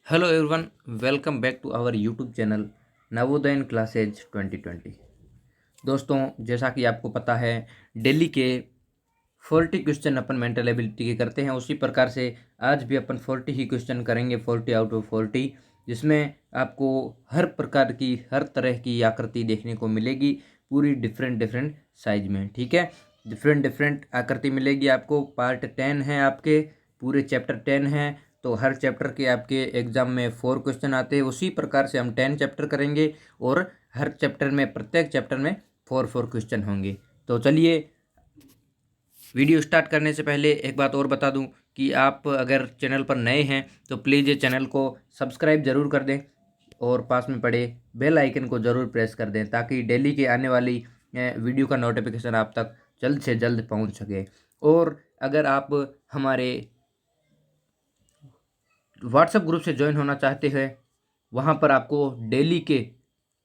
Hello everyone, welcome back to our YouTube channel Navodayan classes 2020। दोस्तों, जैसा कि आपको पता है, डेली के 40 क्वेश्चन अपन मेंटल एबिलिटी के करते हैं। उसी प्रकार से आज भी अपन 40 ही क्वेश्चन करेंगे, 40 आउट ऑफ 40, जिसमें आपको हर प्रकार की, हर तरह की आकृति देखने को मिलेगी, पूरी डिफरेंट डिफरेंट साइज में। ठीक है, डिफरेंट डिफरेंट आकृति मिलेगी आपको। पार्ट 10 है, आपके पूरे चैप्टर 10 है, तो हर चैप्टर के आपके एग्जाम में 4 क्वेश्चन आते हैं। उसी प्रकार से हम 10 चैप्टर करेंगे और हर चैप्टर में, प्रत्येक चैप्टर में 4 क्वेश्चन होंगे। तो चलिए, वीडियो स्टार्ट करने से पहले एक बात और बता दूं कि आप अगर चैनल पर नए हैं तो प्लीज़ ये चैनल को सब्सक्राइब ज़रूर कर दें और पास में पड़े बेल आइकन को ज़रूर प्रेस कर दें, ताकि डेली के आने वाली वीडियो का नोटिफिकेशन आप तक जल्द से जल्द पहुंच सके। और अगर आप हमारे व्हाट्सएप ग्रुप से ज्वाइन होना चाहते हैं, वहाँ पर आपको डेली के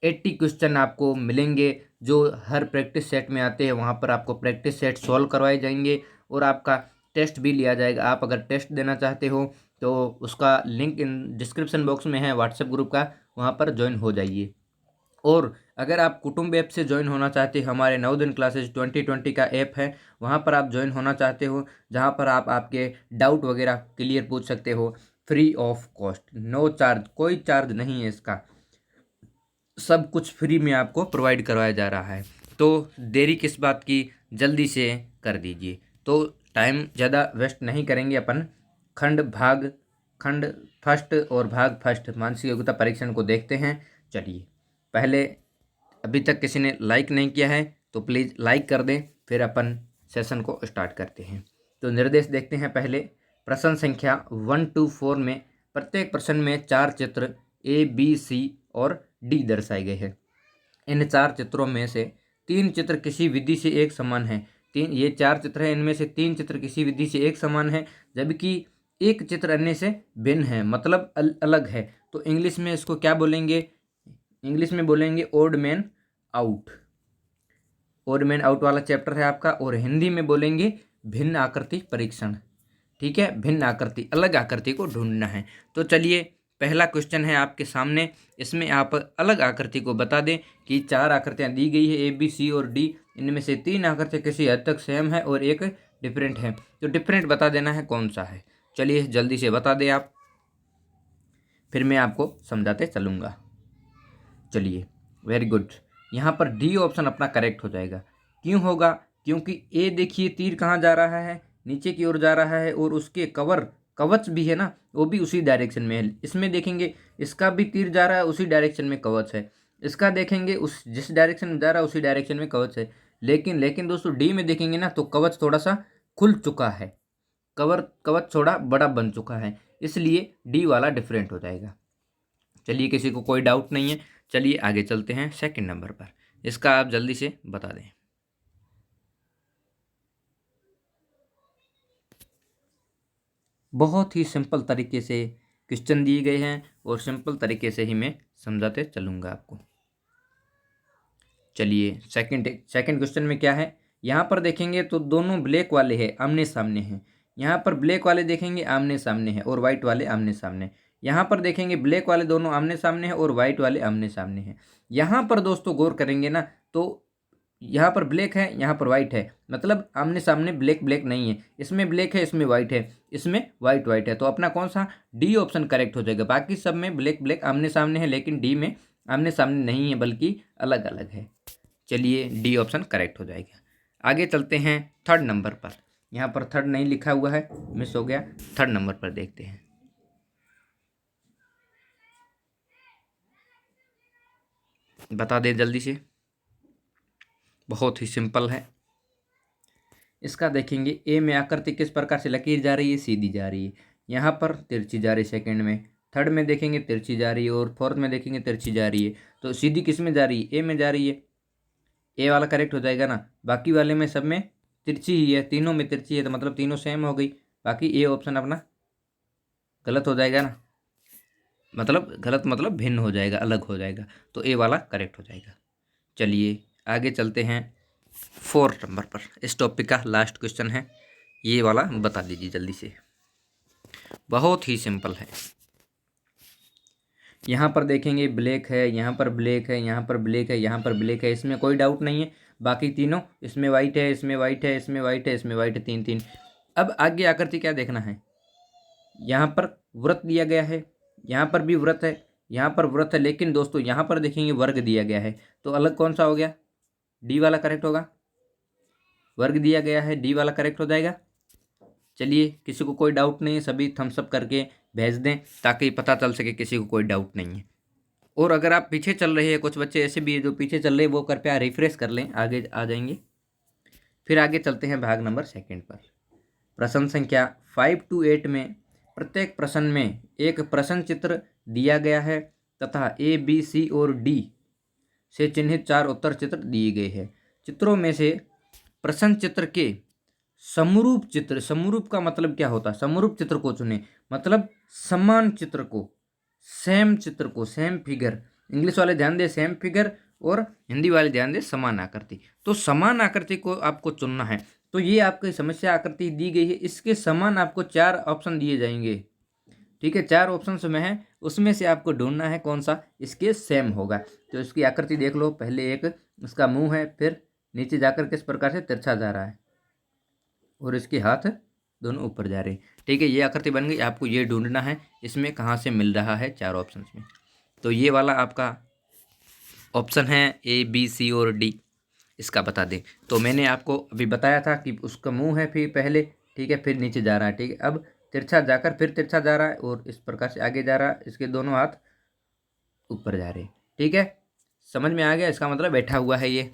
80 क्वेश्चन आपको मिलेंगे, जो हर प्रैक्टिस सेट में आते हैं। वहाँ पर आपको प्रैक्टिस सेट सॉल्व करवाए जाएंगे और आपका टेस्ट भी लिया जाएगा। आप अगर टेस्ट देना चाहते हो तो उसका लिंक इन डिस्क्रिप्शन बॉक्स में है व्हाट्सएप ग्रुप का, वहाँ पर ज्वाइन हो जाइए। और अगर आप कुटुंब ऐप से ज्वाइन होना चाहते हैं, हमारे नवोदय क्लासेज 2020 का ऐप है, वहाँ पर आप ज्वाइन होना चाहते हो, जहाँ पर आप आपके डाउट वगैरह क्लियर पूछ सकते हो, free of cost, no charge, कोई चार्ज नहीं है इसका, सब कुछ फ्री में आपको प्रोवाइड करवाया जा रहा है। तो देरी किस बात की, जल्दी से कर दीजिए। तो टाइम ज़्यादा वेस्ट नहीं करेंगे अपन, खंड फर्स्ट और भाग फर्स्ट मानसिक योग्यता परीक्षण को देखते हैं। चलिए, पहले, अभी तक किसी ने लाइक नहीं किया है तो प्लीज़ लाइक कर दें, फिर अपन सेशन को स्टार्ट करते हैं। तो निर्देश देखते हैं। पहले प्रश्न संख्या 1 to 4 में प्रत्येक प्रश्न में 4 चित्र ए, बी, सी और डी दर्शाए गए हैं। इन 4 चित्रों में से 3 चित्र किसी विधि से एक समान है। ये 4 चित्र हैं, इनमें से 3 चित्र किसी विधि से एक समान है, जबकि एक चित्र अन्य से भिन्न है, मतलब अलग है। तो इंग्लिश में इसको क्या बोलेंगे? इंग्लिश में बोलेंगे odd man out. Odd man out वाला चैप्टर है आपका। और हिंदी में बोलेंगे भिन्न आकृति परीक्षण। ठीक है, भिन्न आकृति, अलग आकृति को ढूंढना है। तो चलिए, पहला क्वेश्चन है आपके सामने। इसमें आप अलग आकृति को बता दें कि 4 आकृतियां दी गई है, ए, बी, सी और डी। इनमें से 3 आकृतियां किसी हद तक सेम है और एक डिफरेंट है। तो डिफरेंट बता देना है कौन सा है। चलिए, जल्दी से बता दें आप, फिर मैं आपको समझाते चलूँगा। चलिए, वेरी गुड। यहाँ पर डी ऑप्शन अपना करेक्ट हो जाएगा। क्यों होगा? क्योंकि ए देखिए, तीर कहाँ जा रहा है, नीचे की ओर जा रहा है, और उसके कवच भी है ना, वो भी उसी डायरेक्शन में है। इसमें देखेंगे, इसका भी तीर जा रहा है, उसी डायरेक्शन में कवच है। इसका देखेंगे, उस जिस डायरेक्शन में जा रहा है उसी डायरेक्शन में कवच है। लेकिन लेकिन दोस्तों, डी में देखेंगे ना तो कवच थोड़ा सा खुल चुका है, कवच थोड़ा बड़ा बन चुका है, इसलिए डी वाला डिफरेंट हो जाएगा। चलिए, किसी को कोई डाउट नहीं है। चलिए आगे चलते हैं सेकंड नंबर पर। इसका आप जल्दी से बता दें। बहुत ही सिंपल तरीके से क्वेश्चन दिए गए हैं और सिंपल तरीके से ही मैं समझाते चलूँगा आपको। चलिए, सेकंड क्वेश्चन में क्या है, यहाँ पर देखेंगे तो दोनों ब्लैक वाले हैं, आमने सामने हैं। यहाँ पर ब्लैक वाले देखेंगे आमने सामने हैं और वाइट वाले आमने सामने। यहाँ पर देखेंगे ब्लैक वाले दोनों आमने सामने हैं और वाइट वाले आमने सामने हैं। यहाँ पर दोस्तों गौर करेंगे ना तो यहाँ पर ब्लैक है, यहाँ पर वाइट है, मतलब आमने सामने ब्लैक ब्लैक नहीं है। इसमें ब्लैक है, इसमें वाइट है, इसमें वाइट वाइट है। तो अपना कौन सा? डी ऑप्शन करेक्ट हो जाएगा। बाकी सब में ब्लैक ब्लैक आमने सामने है, लेकिन डी में आमने सामने नहीं है, बल्कि अलग अलग है। चलिए, डी ऑप्शन करेक्ट हो जाएगा। आगे चलते हैं थर्ड नंबर पर। यहाँ पर थर्ड नहीं लिखा हुआ है, मिस हो गया। थर्ड नंबर पर देखते हैं। बता दें जल्दी से, बहुत ही सिंपल है। इसका देखेंगे, ए में आकृति किस प्रकार से लकीर जा रही है, सीधी जा रही है। यहाँ पर तिरछी जा रही है सेकंड में, थर्ड में देखेंगे तिरछी जा रही है, और फोर्थ में देखेंगे तिरछी जा रही है। तो सीधी किस में जा रही है? ए में जा रही है। ए वाला करेक्ट हो जाएगा ना। बाकी वाले में सब में तिरछी ही है, तीनों में तिरछी है, तो मतलब तीनों सेम हो गई। बाकी ए ऑप्शन अपना गलत हो जाएगा ना, मतलब गलत मतलब भिन्न हो जाएगा, अलग हो जाएगा। तो ए वाला करेक्ट हो जाएगा। चलिए आगे चलते हैं फोर्थ नंबर पर। इस टॉपिक का लास्ट क्वेश्चन है, ये वाला बता दीजिए जल्दी से। बहुत ही सिंपल है। यहाँ पर देखेंगे ब्लैक है, यहाँ पर ब्लैक है, यहाँ पर ब्लैक है, यहाँ पर ब्लैक है, इसमें कोई डाउट नहीं है। बाकी तीनों, इसमें वाइट है, इसमें वाइट है, इसमें वाइट है, इसमें वाइट है, तीन तीन। अब आगे आकृति क्या देखना है, यहाँ पर वृत्त दिया गया है, यहाँ पर भी वृत्त है, यहाँ पर वृत्त है, लेकिन दोस्तों यहाँ पर देखेंगे वर्ग दिया गया है, तो अलग कौन सा हो गया, डी वाला करेक्ट होगा। वर्ग दिया गया है, डी वाला करेक्ट हो जाएगा। चलिए, किसी को कोई डाउट नहीं है, सभी थम्स अप करके भेज दें ताकि पता चल सके किसी को कोई डाउट नहीं है। और अगर आप पीछे चल रहे हैं, कुछ बच्चे ऐसे भी जो पीछे चल रहे हैं, वो कृपया रिफ्रेश कर लें, आगे आ जाएंगे। फिर आगे चलते हैं भाग नंबर 2 पर। प्रश्न संख्या 5 to 8 में प्रत्येक प्रश्न में एक प्रश्न चित्र दिया गया है तथा ए, बी, सी और डी से चिन्हित 4 उत्तर चित्र दिए गए हैं। चित्रों में से प्रश्न चित्र के समरूप चित्र, समरूप का मतलब क्या होता है, समरूप चित्र को चुने, मतलब समान चित्र को, सेम चित्र को, सेम फिगर। इंग्लिश वाले ध्यान दे सेम फिगर, और हिंदी वाले ध्यान दे समान आकृति। तो समान आकृति को आपको चुनना है। तो ये आपकी समस्या आकृति दी गई है, इसके समान आपको 4 ऑप्शन दिए जाएंगे। ठीक है, 4 ऑप्शन में है, उसमें से आपको ढूंढना है कौन सा इसके सेम होगा। तो इसकी आकृति देख लो, पहले एक इसका मुंह है, फिर नीचे जाकर किस प्रकार से तिरछा जा रहा है, और इसके हाथ दोनों ऊपर जा रहे हैं। ठीक है, ये आकृति बन गई। आपको ये ढूंढना है इसमें कहाँ से मिल रहा है 4 ऑप्शन में। तो ये वाला आपका ऑप्शन है ए, बी, सी और डी, इसका बता दें। तो मैंने आपको अभी बताया था कि उसका मुंह है फिर पहले, ठीक है, फिर नीचे जा रहा है, ठीक है, अब तिरछा जाकर फिर तिरछा जा रहा है, और इस प्रकार से आगे जा रहा है, इसके दोनों हाथ ऊपर जा रहे हैं। ठीक है, समझ में आ गया, इसका मतलब बैठा हुआ है, ये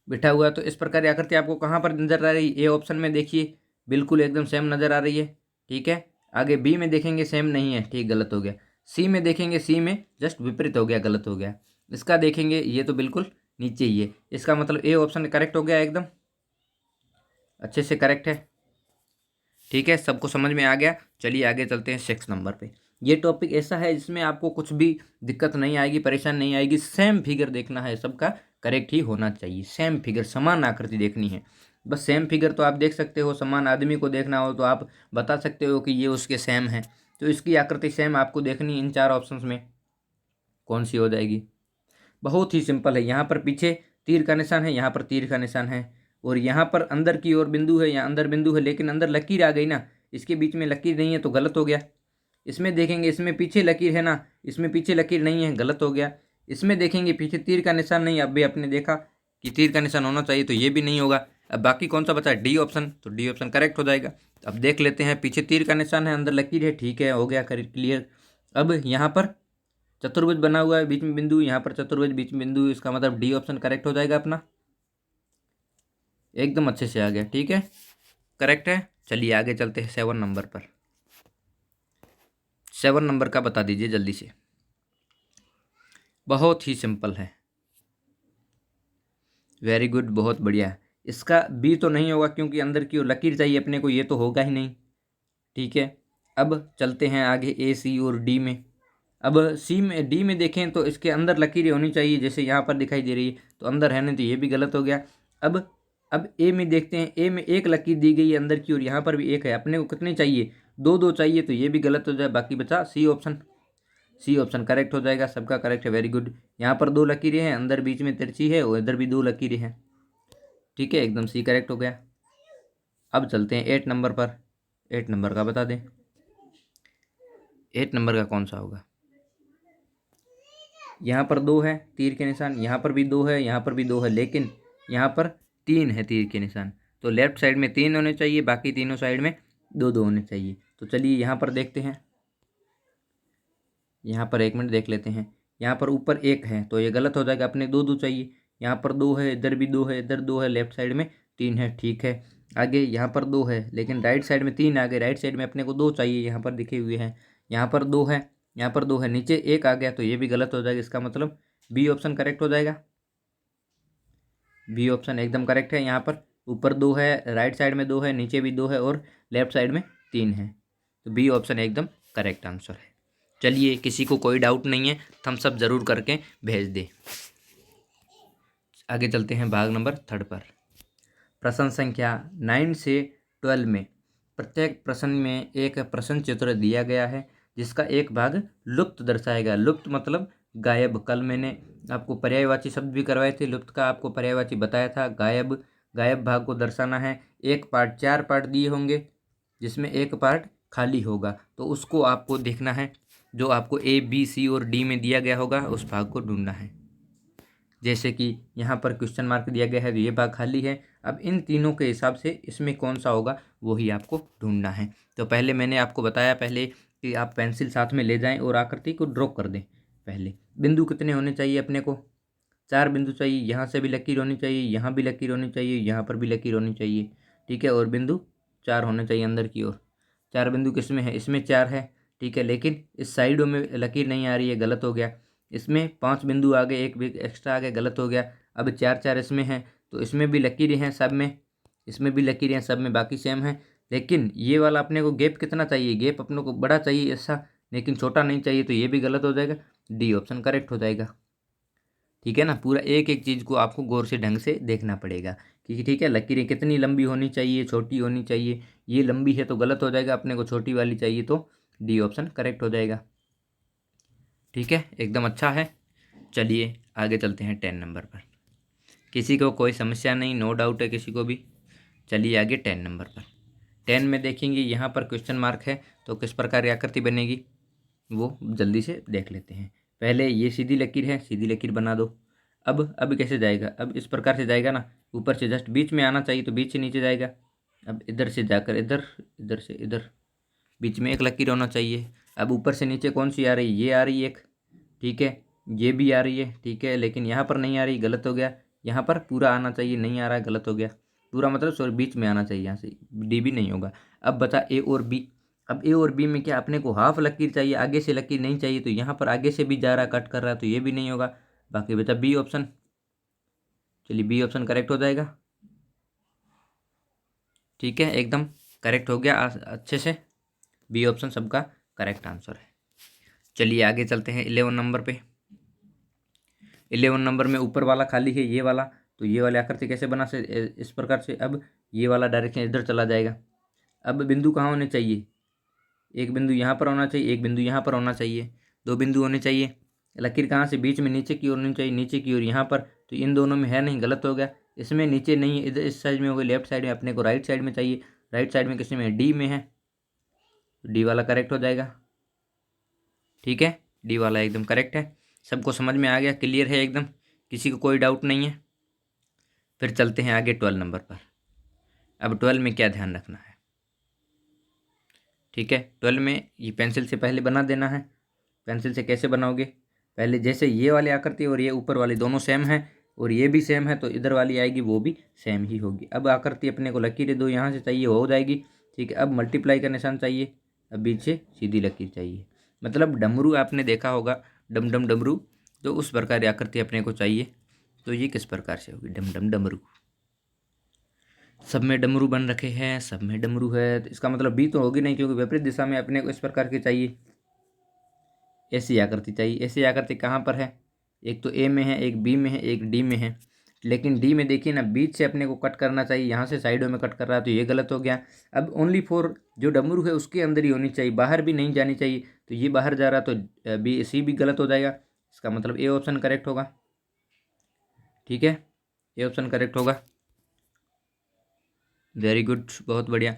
बैठा हुआ है। तो इस प्रकार की आकृति आपको कहाँ पर नजर आ रही है, ए ऑप्शन में देखिए, बिल्कुल एकदम सेम नजर आ रही है। ठीक है, आगे बी में देखेंगे सेम नहीं है, ठीक, गलत हो गया। सी में देखेंगे, सी में जस्ट विपरीत हो गया, गलत हो गया। इसका देखेंगे, ये तो बिल्कुल नीचे ही है, इसका मतलब ए ऑप्शन करेक्ट हो गया, एकदम अच्छे से करेक्ट है। ठीक है, सबको समझ में आ गया। चलिए आगे चलते हैं 6 नंबर पे। ये टॉपिक ऐसा है जिसमें आपको कुछ भी दिक्कत नहीं आएगी, परेशान नहीं आएगी, सेम फिगर देखना है, सबका करेक्ट ही होना चाहिए, सेम फिगर, समान आकृति देखनी है। बस सेम फिगर तो आप देख सकते हो, समान आदमी को देखना हो तो आप बता सकते हो कि ये उसके सेम है। तो इसकी आकृति सेम आपको देखनी, इन 4 ऑप्शंस में कौन सी हो जाएगी। बहुत ही सिंपल है, यहाँ पर पीछे तीर का निशान है, यहाँ पर तीर का निशान है, और यहाँ पर अंदर की ओर बिंदु है, यहाँ अंदर बिंदु है, लेकिन अंदर लकीर आ गई ना, इसके बीच में लकीर नहीं है तो गलत हो गया। इसमें देखेंगे, इसमें पीछे लकीर है ना, इसमें पीछे लकीर नहीं है, गलत हो गया। इसमें देखेंगे पीछे तीर का निशान नहीं, अब भी आपने देखा कि तीर का निशान होना चाहिए, तो ये भी नहीं होगा। अब बाकी कौन सा बचा है, डी ऑप्शन, तो डी ऑप्शन करेक्ट हो जाएगा। अब देख लेते हैं, पीछे तीर का निशान है, अंदर लकीर है, ठीक है, हो गया क्लियर। अब यहाँ पर चतुर्भुज बना हुआ है, बीच में बिंदु, यहाँ पर चतुर्भुज बीच में बिंदु, इसका मतलब डी ऑप्शन करेक्ट हो जाएगा अपना, एकदम अच्छे से आ गया। ठीक है, करेक्ट है। चलिए आगे चलते हैं 7 नंबर पर। 7 नंबर का बता दीजिए जल्दी से, बहुत ही सिंपल है, वेरी गुड, बहुत बढ़िया। इसका बी तो नहीं होगा क्योंकि अंदर की ओर लकीर चाहिए अपने को, ये तो होगा ही नहीं। ठीक है, अब चलते हैं आगे ए, सी और डी में। अब सी में, डी में देखें तो इसके अंदर लकीरें होनी चाहिए, जैसे यहाँ पर दिखाई दे रही है, तो अंदर है नहीं, तो ये भी गलत हो गया। अब ए में देखते हैं, ए में एक लकीर दी गई है अंदर की, और यहाँ पर भी एक है, अपने को कितनी चाहिए, 2 2 चाहिए, तो ये भी गलत हो जाए। बाकी बचा C option, C option correct हो जाएगा, सबका करेक्ट है, वेरी गुड। यहाँ पर 2 लकीरें हैं, अंदर बीच में तिरछी है, और इधर भी 2 लकीरें हैं। ठीक है, एकदम सी करेक्ट हो गया। अब चलते हैं 8 नंबर पर। 8 नंबर का बता दें, 8 नंबर का कौन सा होगा। यहाँ पर 2 है तीर के निशान, यहाँ पर भी 2 है, यहाँ पर भी 2 है, लेकिन यहाँ पर 3 है तीर के निशान, तो लेफ्ट साइड में 3 होने चाहिए, बाकी तीनों साइड में 2 2 होने चाहिए। तो चलिए यहाँ पर देखते हैं, यहाँ पर 1 मिनट देख लेते हैं। यहाँ पर ऊपर 1 है तो ये गलत हो जाएगा, अपने 2 2 चाहिए। यहाँ पर 2 है, इधर भी 2 है, इधर 2 है, लेफ्ट साइड में 3 है, ठीक है। आगे यहाँ पर 2 है, लेकिन राइट साइड में 3 आ गए, राइट साइड में अपने को 2 चाहिए, यहाँ पर दिखे हुए हैं। यहाँ पर 2 है, यहाँ पर 2 है, नीचे 1 आ गया, तो ये भी गलत हो जाएगा। इसका मतलब बी ऑप्शन करेक्ट हो जाएगा, बी ऑप्शन एकदम करेक्ट है। यहाँ पर ऊपर 2 है, राइट साइड में 2 है, नीचे भी 2 है, और लेफ्ट साइड में 3 है, तो बी ऑप्शन एकदम करेक्ट आंसर है। चलिए, किसी को कोई डाउट नहीं है, थम्स अप जरूर करके भेज दे। आगे चलते हैं भाग नंबर 3 पर। प्रश्न संख्या 9 से 12 में प्रत्येक प्रश्न में एक प्रश्न चित्र दिया गया है जिसका एक भाग लुप्त दर्शाएगा। लुप्त मतलब गायब। कल मैंने आपको पर्यायवाची शब्द भी करवाए थे, लुप्त का आपको पर्यायवाची बताया था। गायब, गायब भाग को दर्शाना है। एक पार्ट, 4 पार्ट दिए होंगे जिसमें एक पार्ट खाली होगा, तो उसको आपको देखना है। जो आपको ए बी सी और डी में दिया गया होगा उस भाग को ढूंढना है। जैसे कि यहाँ पर क्वेश्चन मार्क दिया गया है तो ये भाग खाली है। अब इन तीनों के हिसाब से इसमें कौन सा होगा वही आपको ढूंढना है। तो पहले मैंने आपको बताया पहले कि आप पेंसिल साथ में ले जाएं और आकृति को ड्रॉ कर दें। पहले बिंदु कितने होने चाहिए अपने को? 4 बिंदु चाहिए। यहाँ से भी लकीर होनी चाहिए, यहाँ भी लकीर होनी चाहिए, यहाँ पर भी लकीर होनी चाहिए। ठीक है, और बिंदु 4 होने चाहिए अंदर की ओर। 4 बिंदु किस में है? इसमें 4 है। ठीक है, लेकिन इस साइडों में लकीर नहीं आ रही है, गलत हो गया। इसमें 5 बिंदु आ गए, एक भी एक्स्ट्रा आ गया, गलत हो गया। अब 4 इसमें हैं तो इसमें भी लकीरें हैं सब में, इसमें भी लकीरें हैं सब में, बाकी सेम है। लेकिन ये वाला अपने को गैप कितना चाहिए? गैप अपने को बड़ा चाहिए ऐसा, लेकिन छोटा नहीं चाहिए, तो ये भी गलत हो जाएगा। डी ऑप्शन करेक्ट हो जाएगा। ठीक है ना, पूरा एक एक चीज़ को आपको गौर से ढंग से देखना पड़ेगा कि ठीक है लकीरें कितनी लंबी होनी चाहिए, छोटी होनी चाहिए। ये लंबी है तो गलत हो जाएगा, अपने को छोटी वाली चाहिए तो डी ऑप्शन करेक्ट हो जाएगा। ठीक है, एकदम अच्छा है। चलिए आगे चलते हैं 10 नंबर पर। किसी को कोई समस्या नहीं, नो डाउट है किसी को भी। चलिए आगे 10 नंबर पर। 10 में देखेंगे यहाँ पर क्वेश्चन मार्क है, तो किस प्रकार की आकृति बनेगी वो जल्दी से देख लेते हैं। पहले ये सीधी लकीर है, सीधी लकीर बना दो। अब कैसे जाएगा? अब इस प्रकार से जाएगा ना, ऊपर से जस्ट बीच में आना चाहिए तो बीच से नीचे जाएगा। अब इधर से जाकर इधर, इधर से इधर, बीच में एक लकीर होना चाहिए। अब ऊपर से नीचे कौन सी आ रही है? ये आ रही है एक। ठीक है, ये भी आ रही है। ठीक है, लेकिन यहाँ पर नहीं आ रही, गलत हो गया। यहाँ पर पूरा आना चाहिए, नहीं आ रहा है, गलत हो गया। पूरा मतलब सॉरी बीच में आना चाहिए, यहाँ से डी भी नहीं होगा। अब बचा ए और बी। अब ए और बी में क्या अपने को हाफ लकीर चाहिए, आगे से लकीर नहीं चाहिए, तो यहाँ पर आगे से भी जा रहा, कट कर रहा है, तो ये भी नहीं होगा। बाकी बचा बी ऑप्शन। चलिए बी ऑप्शन करेक्ट हो जाएगा। ठीक है, एकदम करेक्ट हो गया अच्छे से। बी ऑप्शन सबका करेक्ट आंसर है। चलिए आगे चलते हैं 11 नंबर पे। 11 नंबर में ऊपर वाला खाली है, ये वाला, तो ये वाली आकृति कैसे बना से इस प्रकार से। अब ये वाला डायरेक्शन इधर चला जाएगा। अब बिंदु कहाँ होने चाहिए? एक बिंदु यहाँ पर होना चाहिए, एक बिंदु यहाँ पर होना चाहिए, 2 बिंदु होने चाहिए। लकीर कहाँ से? बीच में नीचे की ओर होनी चाहिए, नीचे की ओर यहाँ पर, तो इन दोनों में है नहीं, गलत हो गया। इसमें नीचे नहीं है, इधर इस साइड में हो गई, लेफ्ट साइड में, अपने को राइट साइड में चाहिए। राइट साइड में किसी में? डी में है, डी वाला करेक्ट हो जाएगा। ठीक है, डी वाला एकदम करेक्ट है। सबको समझ में आ गया, क्लियर है एकदम, किसी को कोई डाउट नहीं है। फिर चलते हैं आगे 12 नंबर पर। अब 12 में क्या ध्यान रखना है? ठीक है, 12 में ये पेंसिल से पहले बना देना है। पेंसिल से कैसे बनाओगे? पहले जैसे ये वाली आकृति और ये ऊपर वाली दोनों सेम है और ये भी सेम है, तो इधर वाली आएगी वो भी सेम ही होगी। अब आकृति अपने को लकीरें दो यहाँ से चाहिए, हो जाएगी। ठीक है, अब मल्टीप्लाई का निशान चाहिए, अब बीच से सीधी लकीर चाहिए। मतलब डमरू आपने देखा होगा, डम डम डमरू, तो उस प्रकार की आकृति अपने को चाहिए। तो ये किस प्रकार से होगी? डम डम डमरू। सब में डमरू बन रखे हैं, सब में डमरू है, तो इसका मतलब बी तो होगी नहीं, क्योंकि विपरीत दिशा में अपने को इस प्रकार की चाहिए, ऐसी आकृति चाहिए। ऐसी आकृति कहाँ पर है? एक तो ए में है, एक बी में है, एक डी में है। लेकिन डी में देखिए ना, बीच से अपने को कट करना चाहिए, यहाँ से साइडों में कट कर रहा है, तो ये गलत हो गया। अब ओनली फॉर जो डमरू है उसके अंदर ही होनी चाहिए, बाहर भी नहीं जानी चाहिए, तो ये बाहर जा रहा, तो बी सी भी गलत हो जाएगा। इसका मतलब ए ऑप्शन करेक्ट होगा। ठीक है, ए ऑप्शन करेक्ट होगा। वेरी गुड, बहुत बढ़िया,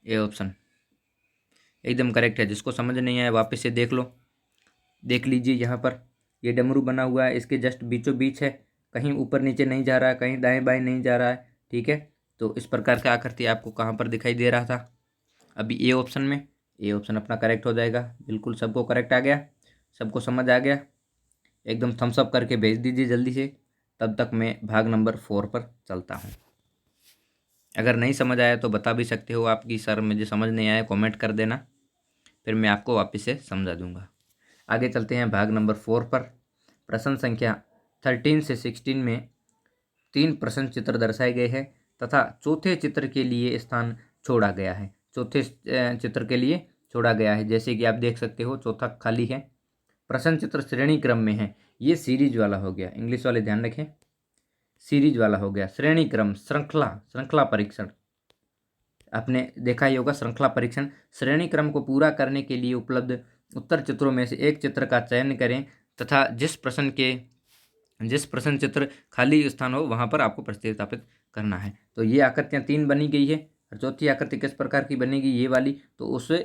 ए ऑप्शन एकदम करेक्ट है। जिसको समझ नहीं आया वापस से देख लो, देख लीजिए। यहाँ पर ये डमरू बना हुआ है, इसके जस्ट बीचों बीच है, कहीं ऊपर नीचे नहीं जा रहा है, कहीं दाएं बाएं नहीं जा रहा है। ठीक है, तो इस प्रकार का आकृति आपको कहाँ पर दिखाई दे रहा था? अभी ए ऑप्शन में। ए ऑप्शन अपना करेक्ट हो जाएगा। बिल्कुल सबको करेक्ट आ गया, सबको समझ आ गया? एकदम थम्स अप करके भेज दीजिए जल्दी से, तब तक मैं भाग नंबर 4 पर चलता हूँ। अगर नहीं समझ आया तो बता भी सकते हो आपकी सर मुझे समझ नहीं आया, कमेंट कर देना, फिर मैं आपको वापस से समझा दूंगा। आगे चलते हैं भाग नंबर 4 पर। प्रश्न संख्या 13 से 16 में 3 प्रश्न चित्र दर्शाए गए हैं तथा चौथे चित्र के लिए स्थान छोड़ा गया है। चौथे चित्र के लिए छोड़ा गया है, जैसे कि आप देख सकते हो चौथा खाली है। प्रश्न चित्र श्रेणी क्रम में है, ये सीरीज वाला हो गया, इंग्लिश वाले ध्यान रखें, सीरीज वाला हो गया। श्रेणी क्रम, श्रृंखला, श्रृंखला परीक्षण, आपने देखा ही होगा श्रृंखला परीक्षण। श्रेणी क्रम को पूरा करने के लिए उपलब्ध उत्तर चित्रों में से एक चित्र का चयन करें तथा जिस प्रश्न चित्र खाली स्थान हो वहां पर आपको प्रतिस्थापित करना है। तो ये आकृतियां 3 बनी गई है और चौथी आकृति किस प्रकार की बनेगी, ये वाली। तो उसे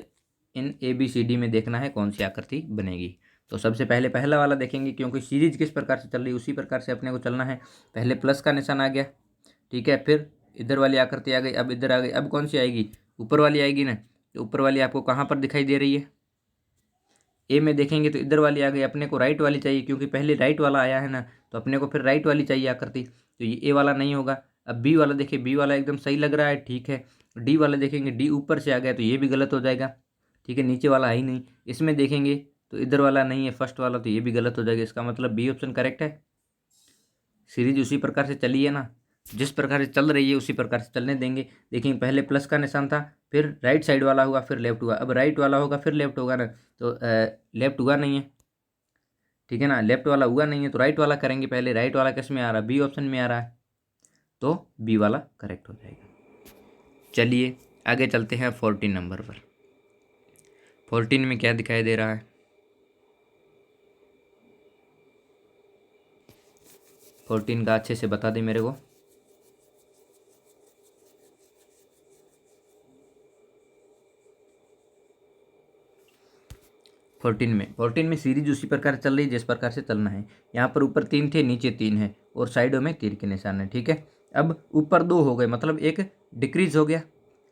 इन ABCD में देखना है कौन सी आकृति बनेगी। तो सबसे पहले पहला वाला देखेंगे, क्योंकि सीरीज किस प्रकार से चल रही है उसी प्रकार से अपने को चलना है। पहले प्लस का निशान आ गया, ठीक है, फिर इधर वाली आकृति आ गई, अब इधर आ गई। अब कौन सी आएगी, ऊपर वाली आएगी ना। तो ऊपर वाली आपको कहाँ पर दिखाई दे रही है, ए में देखेंगे तो इधर वाली आ गई। अपने को राइट वाली चाहिए, क्योंकि पहले राइट वाला आया है ना, तो अपने को फिर राइट वाली चाहिए आकृति। तो ये ए वाला नहीं होगा। अब बी वाला देखिए, बी वाला एकदम सही लग रहा है, ठीक है। डी वाला देखेंगे, डी ऊपर से आ गया तो ये भी गलत हो जाएगा, ठीक है, नीचे वाला है ही नहीं। इसमें देखेंगे तो इधर वाला नहीं है फर्स्ट वाला, तो ये भी गलत हो जाएगा। इसका मतलब बी ऑप्शन करेक्ट है। सीरीज उसी प्रकार से चली है ना, जिस प्रकार से चल रही है उसी प्रकार से चलने देंगे। देखेंगे पहले प्लस का निशान था, फिर राइट साइड वाला हुआ, फिर लेफ्ट हुआ। अब राइट वाला होगा फिर लेफ्ट होगा ना, तो लेफ्ट हुआ नहीं है, ठीक है ना, लेफ्ट वाला हुआ नहीं है तो राइट वाला करेंगे। पहले राइट वाला किस में आ रहा है, बी ऑप्शन में आ रहा है, तो बी वाला करेक्ट हो जाएगा। चलिए आगे चलते हैं 14 नंबर पर। 14 में क्या दिखाई दे रहा है, 14 का अच्छे से बता दें मेरे को। फोर्टीन में सीरीज उसी प्रकार चल रही है जिस प्रकार से चलना है। यहाँ पर ऊपर 3 थे, नीचे 3 है और साइडों में तीर के निशान है, ठीक है। अब ऊपर 2 हो गए, मतलब एक डिक्रीज हो गया,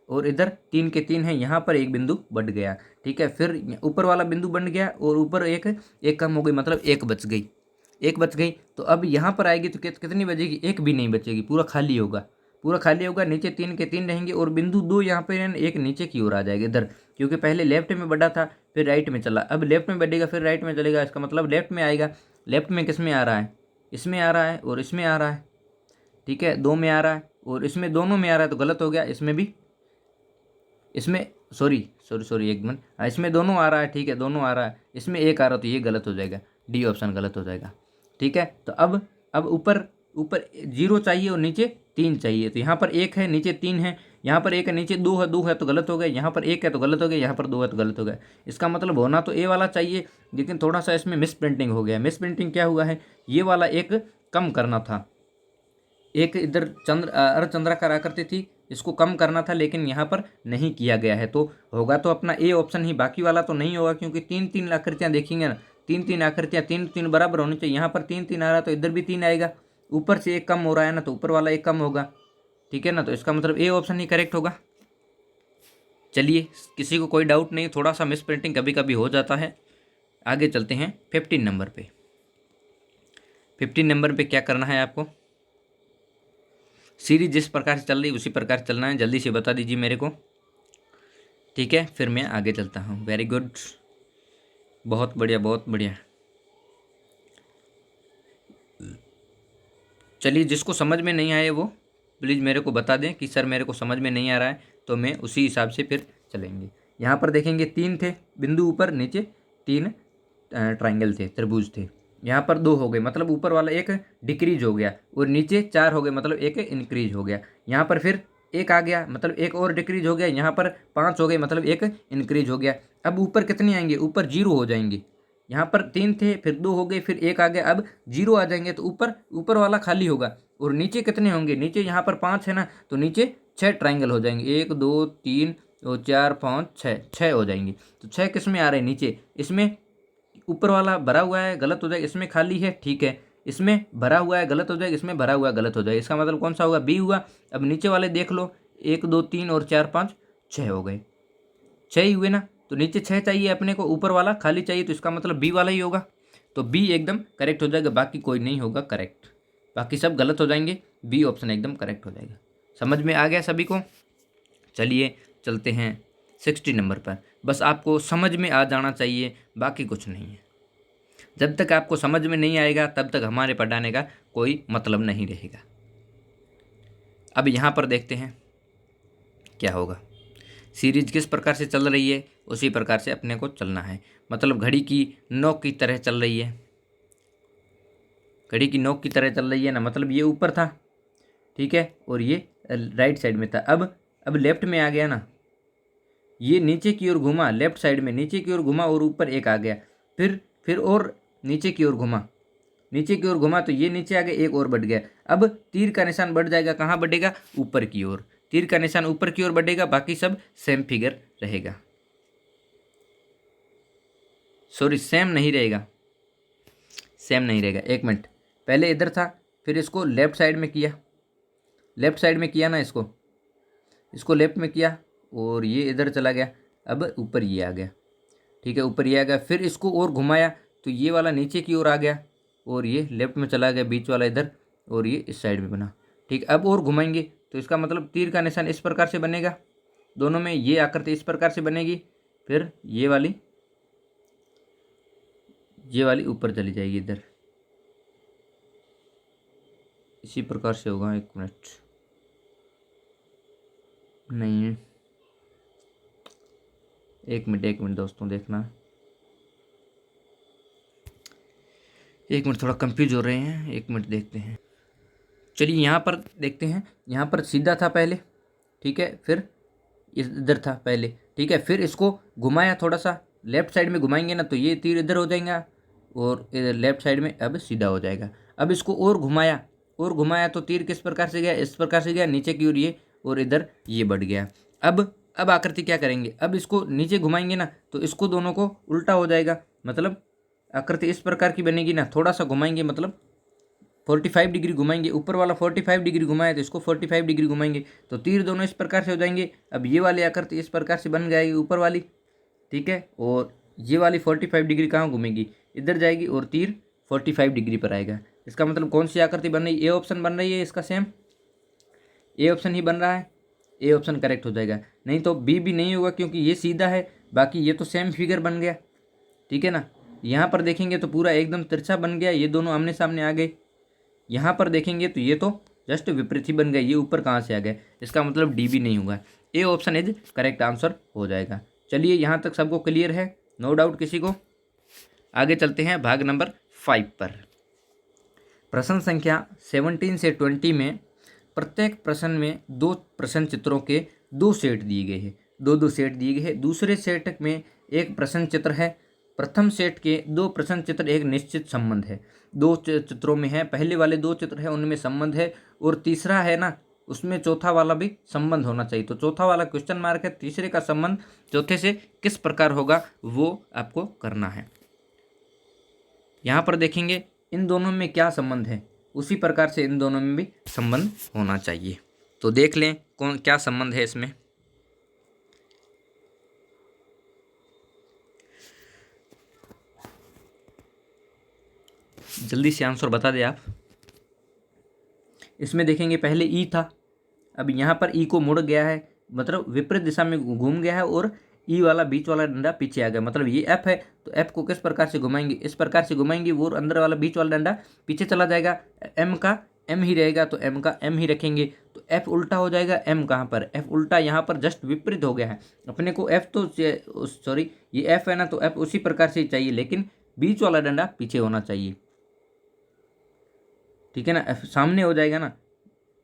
और इधर 3 के 3 है, यहाँ पर एक बिंदु बढ़ गया, ठीक है। फिर ऊपर वाला बिंदु बन गया और ऊपर एक कम हो गई, मतलब एक बच गई। तो अब यहाँ पर आएगी तो कितनी बचेगी, एक भी नहीं बचेगी, पूरा खाली होगा। नीचे 3 के 3 रहेंगे और बिंदु 2 यहाँ पे एक नीचे की ओर आ जाएगा इधर, क्योंकि पहले लेफ्ट में बढ़ा था फिर राइट में चला। अब लेफ्ट में बढ़ेगा फिर राइट में चलेगा, इसका मतलब लेफ्ट में आएगा। लेफ्ट में किस में आ रहा है, इसमें आ रहा है और इसमें आ रहा है, ठीक है, 2 में आ रहा है और इसमें दोनों में आ रहा है, तो गलत हो गया। इसमें भी, इसमें सॉरी एक मिनट, इसमें दोनों आ रहा है, ठीक है, दोनों आ रहा है, इसमें एक आ रहा है, तो ये गलत हो जाएगा, डी ऑप्शन गलत हो जाएगा, ठीक है। तो अब ऊपर 0 चाहिए और नीचे 3 चाहिए, तो यहाँ पर 1 है, नीचे 3 है, यहाँ पर 1 है, नीचे 2 है तो गलत हो गया, यहाँ पर 1 है तो गलत हो गया, यहाँ पर 2 है तो गलत हो गया। इसका मतलब होना तो ए वाला चाहिए, लेकिन थोड़ा सा इसमें मिस प्रिंटिंग हो गया। मिस प्रिंटिंग क्या हुआ है, ये वाला एक कम करना था, एक इधर अर्धचंद्राकार आकृति थी, इसको कम करना था, लेकिन यहाँ पर नहीं किया गया है। तो होगा तो अपना ए ऑप्शन ही, बाकी वाला तो नहीं होगा, क्योंकि 3 आकृतियाँ देखेंगे ना, 3 आकृतियाँ 3 बराबर होनी चाहिए। यहाँ पर 3 आ रहा है तो इधर भी 3 आएगा, ऊपर से एक कम हो रहा है ना, तो ऊपर वाला एक कम होगा, ठीक है ना। तो इसका मतलब ए ऑप्शन ही करेक्ट होगा। चलिए, किसी को कोई डाउट नहीं, थोड़ा सा मिस प्रिंटिंग कभी कभी हो जाता है। आगे चलते हैं 15 नंबर पे। 15 नंबर पे क्या करना है आपको, सीरीज जिस प्रकार से चल रही है उसी प्रकार से चलना है। जल्दी से बता दीजिए मेरे को, ठीक है, फिर मैं आगे चलता हूँ। वेरी गुड, बहुत बढ़िया बहुत बढ़िया। चलिए, जिसको समझ में नहीं आए वो प्लीज़ मेरे को बता दें कि सर मेरे को समझ में नहीं आ रहा है, तो मैं उसी हिसाब से फिर चलेंगे। यहाँ पर देखेंगे 3 थे बिंदु, ऊपर नीचे 3 ट्राइंगल थे, त्रिभुज थे। यहाँ पर 2 हो गए, मतलब ऊपर वाला एक डिक्रीज हो गया, और नीचे 4 हो गए, मतलब एक इंक्रीज हो गया। यहाँ पर फिर 1 आ गया, मतलब एक और डिक्रीज हो गया। यहाँ पर 5 हो गए, मतलब एक इंक्रीज हो गया। अब ऊपर कितने आएंगे, ऊपर 0 हो जाएंगे। यहाँ पर 3 थे, फिर 2 हो गए, फिर 1 आ गया, अब 0 आ जाएंगे, तो ऊपर वाला खाली होगा। और नीचे कितने होंगे, नीचे यहाँ पर 5 है ना, तो नीचे 6 ट्राइंगल हो जाएंगे, 1 2 3 और 4 5 6 हो जाएंगे। तो 6 किस में आ रहे हैं, नीचे। इसमें ऊपर वाला भरा हुआ है, गलत हो जाएगा, इसमें खाली है, ठीक है, इसमें भरा हुआ है, गलत हो जाएगा, इसमें भरा हुआ है, गलत हो जाएगा। इसका मतलब कौन सा होगा, बी हुआ। अब नीचे वाले देख लो, 1 2 3 और 4 5 6 हो गए, 6 ही हुए ना, तो नीचे 6 चाहिए अपने को, ऊपर वाला खाली चाहिए, तो इसका मतलब बी वाला ही होगा। तो बी एकदम करेक्ट हो जाएगा, बाकी कोई नहीं होगा करेक्ट, बाकी सब गलत हो जाएंगे, बी ऑप्शन एकदम करेक्ट हो जाएगा। समझ में आ गया सभी को। चलिए चलते हैं 60 नंबर पर। बस आपको समझ में आ जाना चाहिए, बाकी कुछ नहीं है। जब तक आपको समझ में नहीं आएगा तब तक हमारे पढ़ाने का कोई मतलब नहीं रहेगा। अब यहाँ पर देखते हैं क्या होगा। सीरीज किस प्रकार से चल रही है उसी प्रकार से अपने को चलना है, मतलब घड़ी की नोक की तरह चल रही है, घड़ी की नोक की तरह चल रही है ना, मतलब ये ऊपर था, ठीक है, और ये राइट साइड में था। अब अब लेफ्ट में आ गया ना, ये नीचे की ओर घुमा, लेफ्ट साइड में नीचे की ओर घुमा और ऊपर एक आ गया, फिर और नीचे की ओर घुमा, नीचे की ओर घुमा तो ये नीचे आ गया, एक और बढ़ गया। अब तीर का निशान बढ़ जाएगा, कहाँ बढ़ेगा? ऊपर की ओर। तीर का निशान ऊपर की ओर बढ़ेगा, बाकी सब सेम फिगर रहेगा, सॉरी सेम नहीं रहेगा, सेम नहीं रहेगा। एक मिनट, पहले इधर था, फिर इसको लेफ्ट साइड में किया, लेफ्ट साइड में किया ना, इसको लेफ्ट में किया और ये इधर चला गया, अब ऊपर ये आ गया, ठीक है, ऊपर ये आ गया। फिर इसको और घुमाया तो ये वाला नीचे की ओर आ गया और ये लेफ्ट में चला गया, बीच वाला इधर, और ये इस साइड में बना, ठीक। अब और घुमाएंगे तो इसका मतलब तीर का निशान इस प्रकार से बनेगा, दोनों में ये आकृति इस प्रकार से बनेगी, फिर ये वाली ऊपर चली जाएगी इधर, इसी प्रकार से होगा। एक मिनट, नहीं, एक मिनट दोस्तों, देखना, एक मिनट, थोड़ा कंफ्यूज हो रहे हैं, एक मिनट देखते हैं। चलिए यहाँ पर देखते हैं, यहाँ पर सीधा था पहले, ठीक है, फिर इधर था पहले, ठीक है, फिर इसको घुमाया थोड़ा सा, लेफ्ट साइड में घुमाएंगे ना तो ये तीर इधर हो जाएगा और इधर लेफ्ट साइड में अब सीधा हो जाएगा। अब इसको और घुमाया तो तीर किस प्रकार से गया? इस प्रकार से गया, नीचे की ओर ये, और इधर ये बढ़ गया। अब आकृति क्या करेंगे? अब इसको नीचे घुमाएंगे ना तो इसको दोनों को उल्टा हो जाएगा, मतलब आकृति इस प्रकार की बनेगी ना, थोड़ा सा घुमाएंगे मतलब 45 डिग्री घुमाएंगे, ऊपर वाला 45 डिग्री घुमाया तो इसको 45 डिग्री घुमाएंगे तो तीर दोनों इस प्रकार से हो जाएंगे। अब ये वाली आकृति इस प्रकार से बन जाएगी ऊपर वाली, ठीक है, और ये वाली 45 डिग्री कहाँ घूमेगी? इधर जाएगी और तीर 45 डिग्री पर आएगा। इसका मतलब कौन सी आकृति बन रही है? ए ऑप्शन बन रही है इसका, सेम ए ऑप्शन ही बन रहा है, ए ऑप्शन करेक्ट हो जाएगा। नहीं तो बी भी नहीं होगा क्योंकि ये सीधा है, बाकी ये तो सेम फिगर बन गया, ठीक है ना। यहाँ पर देखेंगे तो पूरा एकदम तिरछा बन गया, ये दोनों आमने सामने आ गए। यहाँ पर देखेंगे तो ये तो जस्ट विपरीत ही बन गया, ये ऊपर कहाँ से आ गया, इसका मतलब डी भी नहीं होगा। A option is correct answer हो जाएगा। चलिए यहाँ तक सबको क्लियर है, नो डाउट किसी को? आगे चलते हैं भाग नंबर 5 पर। प्रश्न संख्या 17 से 20 में प्रत्येक प्रश्न में 2 प्रश्न चित्रों के 2 सेट दिए गए हैं, 2 सेट दिए गए हैं। दूसरे सेट में एक प्रश्न चित्र है, प्रथम सेट के 2 प्रश्न चित्र एक निश्चित संबंध है। 2 चित्रों में है, पहले वाले 2 चित्र है उनमें संबंध है, और तीसरा है ना उसमें चौथा वाला भी संबंध होना चाहिए। तो चौथा वाला क्वेश्चन मार्क है, तीसरे का संबंध चौथे से किस प्रकार होगा वो आपको करना है। यहाँ पर देखेंगे इन दोनों में क्या संबंध है, उसी प्रकार से इन दोनों में भी संबंध होना चाहिए। तो देख लें कौन क्या संबंध है इसमें। जल्दी से आंसर बता दें आप। इसमें देखेंगे पहले ई था, अब यहाँ पर ई को मुड़ गया है, मतलब विपरीत दिशा में घूम गया है, और ई वाला बीच वाला डंडा पीछे आ गया, मतलब ये एफ है तो एफ को किस प्रकार से घुमाएंगे? इस प्रकार से घुमाएंगे, वो अंदर वाला बीच वाला डंडा पीछे चला जाएगा, एम का एम ही रहेगा तो एम का एम ही रखेंगे, तो एफ उल्टा हो जाएगा। एम कहाँ पर? एफ उल्टा यहाँ पर जस्ट विपरीत हो गया है। अपने को एफ तो सॉरी ये एफ है ना, तो एफ उसी प्रकार से चाहिए, लेकिन बीच वाला डंडा पीछे होना चाहिए, ठीक है ना। एफ सामने हो जाएगा ना,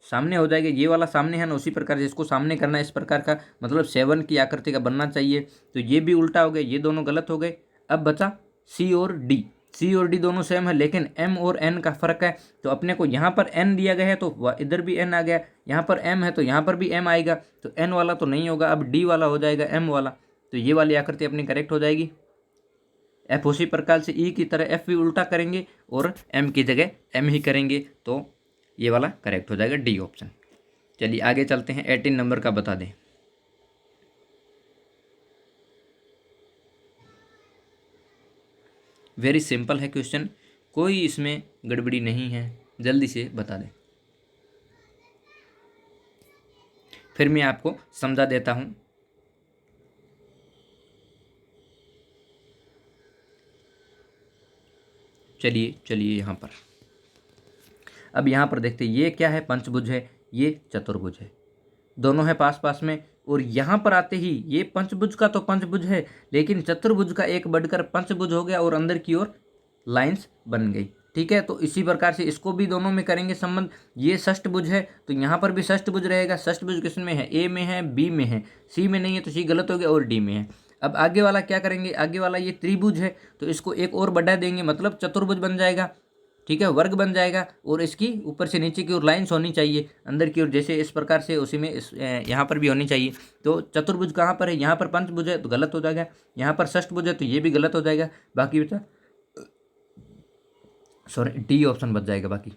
सामने हो जाएगा, ये वाला सामने है ना, उसी प्रकार से इसको सामने करना है, इस प्रकार का, मतलब 7 की आकृति का बनना चाहिए। तो ये भी उल्टा हो गए, ये दोनों गलत हो गए। अब बचा सी और डी, सी और डी दोनों सेम है, लेकिन एम और एन का फर्क है। तो अपने को यहाँ पर एन दिया गया है तो इधर भी एन आ गया, यहाँ पर एम है तो यहाँ पर भी एम आएगा, तो एन वाला तो नहीं होगा, अब डी वाला हो जाएगा, एम वाला। तो ये वाली आकृति अपनी करेक्ट हो जाएगी। एफ उसी प्रकार से ई की तरह एफ भी उल्टा करेंगे और एम की जगह एम ही करेंगे, तो ये वाला करेक्ट हो जाएगा, डी ऑप्शन। चलिए आगे चलते हैं, 18 नंबर का बता दें। वेरी सिंपल है क्वेश्चन, कोई इसमें गड़बड़ी नहीं है, जल्दी से बता दें, फिर मैं आपको समझा देता हूं। चलिए यहाँ पर, अब यहाँ पर देखते हैं ये क्या है, पंचभुज है, ये चतुर्भुज है, दोनों है पास पास में। और यहाँ पर आते ही ये पंचभुज का तो पंचभुज है, लेकिन चतुर्भुज का एक बढ़कर पंचभुज हो गया और अंदर की ओर लाइंस बन गई। ठीक है। तो इसी प्रकार से इसको भी दोनों में करेंगे संबंध। ये षष्ठभुज है तो यहाँ पर भी षष्ठभुज रहेगा। षष्ठभुज किसमें है? ए में है, बी में है, सी में नहीं है तो सी गलत हो गया, और डी में है। अब आगे वाला क्या करेंगे? आगे वाला ये त्रिभुज है तो इसको एक और बढ़ा देंगे, मतलब चतुर्भुज बन जाएगा। ठीक है, वर्ग बन जाएगा। और इसकी ऊपर से नीचे की ओर लाइन्स होनी चाहिए, अंदर की ओर जैसे इस प्रकार से, उसी में यहाँ पर भी होनी चाहिए। तो चतुर्भुज कहाँ पर है? यहाँ पर पंचभुज है तो गलत हो जाएगा, यहाँ पर षष्ठभुज है तो ये भी गलत हो जाएगा। बाकी बचा सॉरी डी ऑप्शन बच जाएगा। बाकी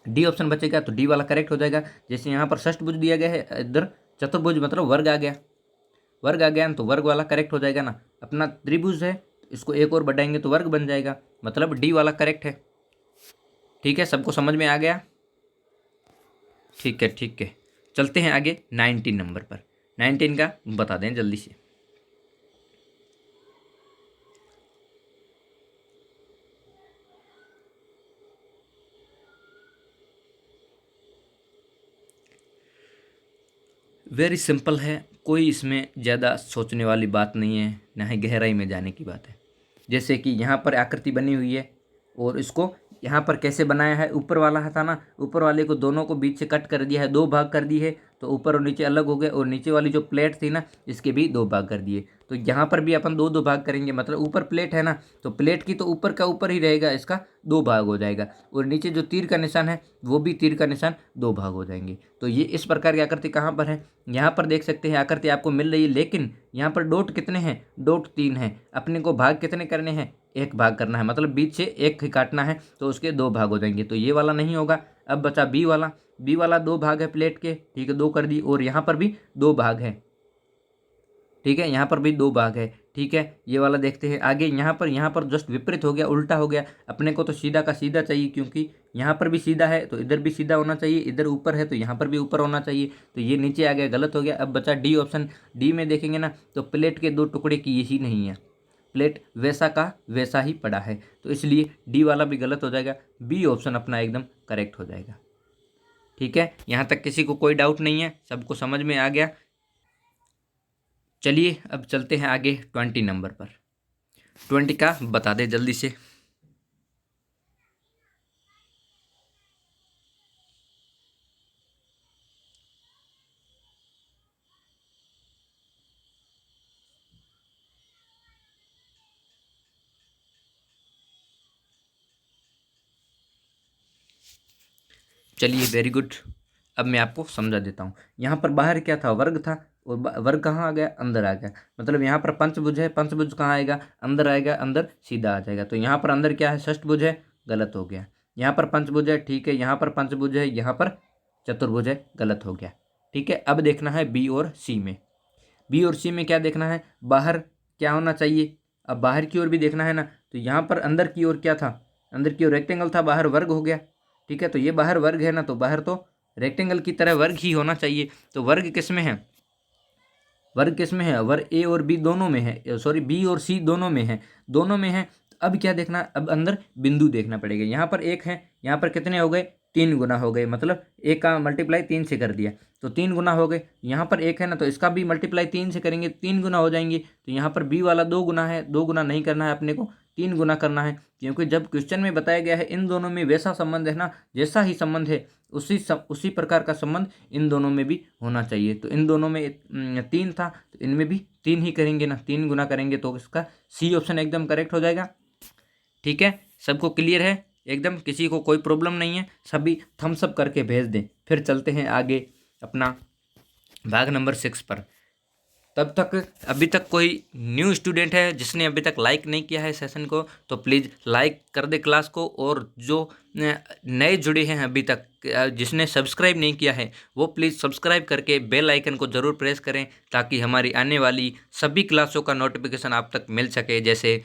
डी ऑप्शन बचेगा तो डी वाला करेक्ट हो जाएगा। जैसे यहाँ पर षष्ठभुज दिया गया है, इधर चतुर्भुज मतलब वर्ग आ गया, वर्ग आ गया तो वर्ग वाला करेक्ट हो जाएगा ना। अपना त्रिभुज है, इसको एक और बढ़ाएंगे तो वर्ग बन जाएगा, मतलब डी वाला करेक्ट है। ठीक है, सबको समझ में आ गया? ठीक है, ठीक है। चलते हैं आगे 19 नंबर पर। 19 का बता दें जल्दी से। वेरी सिंपल है, कोई इसमें ज़्यादा सोचने वाली बात नहीं है, ना ही गहराई में जाने की बात है। जैसे कि यहाँ पर आकृति बनी हुई है और इसको यहाँ पर कैसे बनाया है? ऊपर वाला था ना, ऊपर वाले को दोनों को बीच से कट कर दिया है, दो भाग कर दिए है, तो ऊपर और नीचे अलग हो गए। और नीचे वाली जो प्लेट थी ना, इसके भी दो भाग कर दिए। तो यहाँ पर भी अपन दो दो भाग करेंगे, मतलब ऊपर प्लेट है ना, तो प्लेट की तो ऊपर का ऊपर ही रहेगा, इसका दो भाग हो जाएगा। और नीचे जो तीर का निशान है वो भी तीर का निशान दो भाग हो जाएंगे। तो ये इस प्रकार की आकृति कहाँ पर है? यहाँ पर देख सकते हैं आकृति आपको मिल रही है, लेकिन यहाँ पर डॉट कितने हैं? डॉट 3 है। अपने को भाग कितने करने हैं? एक भाग करना है, मतलब बीच से एक ही काटना है तो उसके दो भाग हो जाएंगे। तो ये वाला नहीं होगा। अब बचा बी वाला। बी वाला दो भाग है प्लेट के, ठीक है, दो कर दी। और यहाँ पर भी दो भाग है, ठीक है, यहाँ पर भी दो भाग है, ठीक है। ये वाला देखते हैं आगे। यहाँ पर जस्ट विपरीत हो गया, उल्टा हो गया। अपने को तो सीधा का सीधा चाहिए, क्योंकि यहाँ पर भी सीधा है तो इधर भी सीधा होना चाहिए, इधर ऊपर है तो यहाँ पर भी ऊपर होना चाहिए। तो ये नीचे आ गया, गलत हो गया। अब बचा डी ऑप्शन। डी में देखेंगे ना तो प्लेट के दो टुकड़े की यही नहीं है, प्लेट वैसा का वैसा ही पड़ा है, तो इसलिए डी वाला भी गलत हो जाएगा। बी ऑप्शन अपना एकदम करेक्ट हो जाएगा। ठीक है, यहाँ तक किसी को कोई डाउट नहीं है? सबको समझ में आ गया? चलिए अब चलते हैं आगे 20 नंबर पर। 20 का बता दे जल्दी से। चलिए वेरी गुड। अब मैं आपको समझा देता हूँ। यहाँ पर बाहर क्या था? वर्ग था। और वर्ग कहाँ आ गया? अंदर आ गया। मतलब यहाँ पर पंचभुज है, पंचभुज कहाँ आएगा? अंदर आएगा, अंदर सीधा आ जाएगा। तो यहाँ पर अंदर क्या है? षष्ठभुज है, गलत हो गया। यहाँ पर पंचभुज है, ठीक है, यहाँ पर पंचभुज है, यहाँ पर चतुर्भुज है, गलत हो गया। ठीक है, अब देखना है बी और सी में। बी और सी में क्या देखना है? बाहर क्या होना चाहिए? अब बाहर की ओर भी देखना है ना, तो यहाँ पर अंदर की ओर क्या था? अंदर की ओर रेक्टेंगल था, बाहर वर्ग हो गया। ठीक है, तो ये बाहर वर्ग है ना, तो बाहर तो रेक्टेंगल की तरह वर्ग ही होना चाहिए। तो वर्ग किस में है? वर्ग किस में है? वर्ग ए और बी दोनों में है, सॉरी बी और सी दोनों में है, दोनों में है। अब क्या देखना? अब अंदर बिंदु देखना पड़ेगा। यहाँ पर एक है, यहाँ पर कितने हो गए? 3 गुना हो गए, मतलब एक का मल्टीप्लाई 3 से कर दिया तो 3 गुना हो गए। यहाँ पर एक है ना, तो इसका भी मल्टीप्लाई 3 से करेंगे, 3 गुना हो जाएंगे। तो यहाँ पर बी वाला 2 गुना है, 2 गुना नहीं करना है अपने को, 3 गुना करना है। क्योंकि जब क्वेश्चन में बताया गया है इन दोनों में वैसा संबंध है ना, जैसा ही संबंध है उसी प्रकार का संबंध इन दोनों में भी होना चाहिए। तो इन दोनों में 3 था तो इनमें भी 3 ही करेंगे ना, 3 गुना करेंगे तो इसका सी ऑप्शन एकदम करेक्ट हो जाएगा। ठीक है, सबको क्लियर है एकदम? किसी को कोई प्रॉब्लम नहीं है? सभी थम्स अप करके भेज दें। फिर चलते हैं आगे अपना भाग नंबर 6 पर। तब तक अभी तक कोई न्यू स्टूडेंट है जिसने अभी तक लाइक नहीं किया है सेशन को, तो प्लीज़ लाइक कर दे क्लास को। और जो नए जुड़े हैं अभी तक, जिसने सब्सक्राइब नहीं किया है, वो प्लीज़ सब्सक्राइब करके बेल आइकन को ज़रूर प्रेस करें, ताकि हमारी आने वाली सभी क्लासों का नोटिफिकेशन आप तक मिल सके। जैसे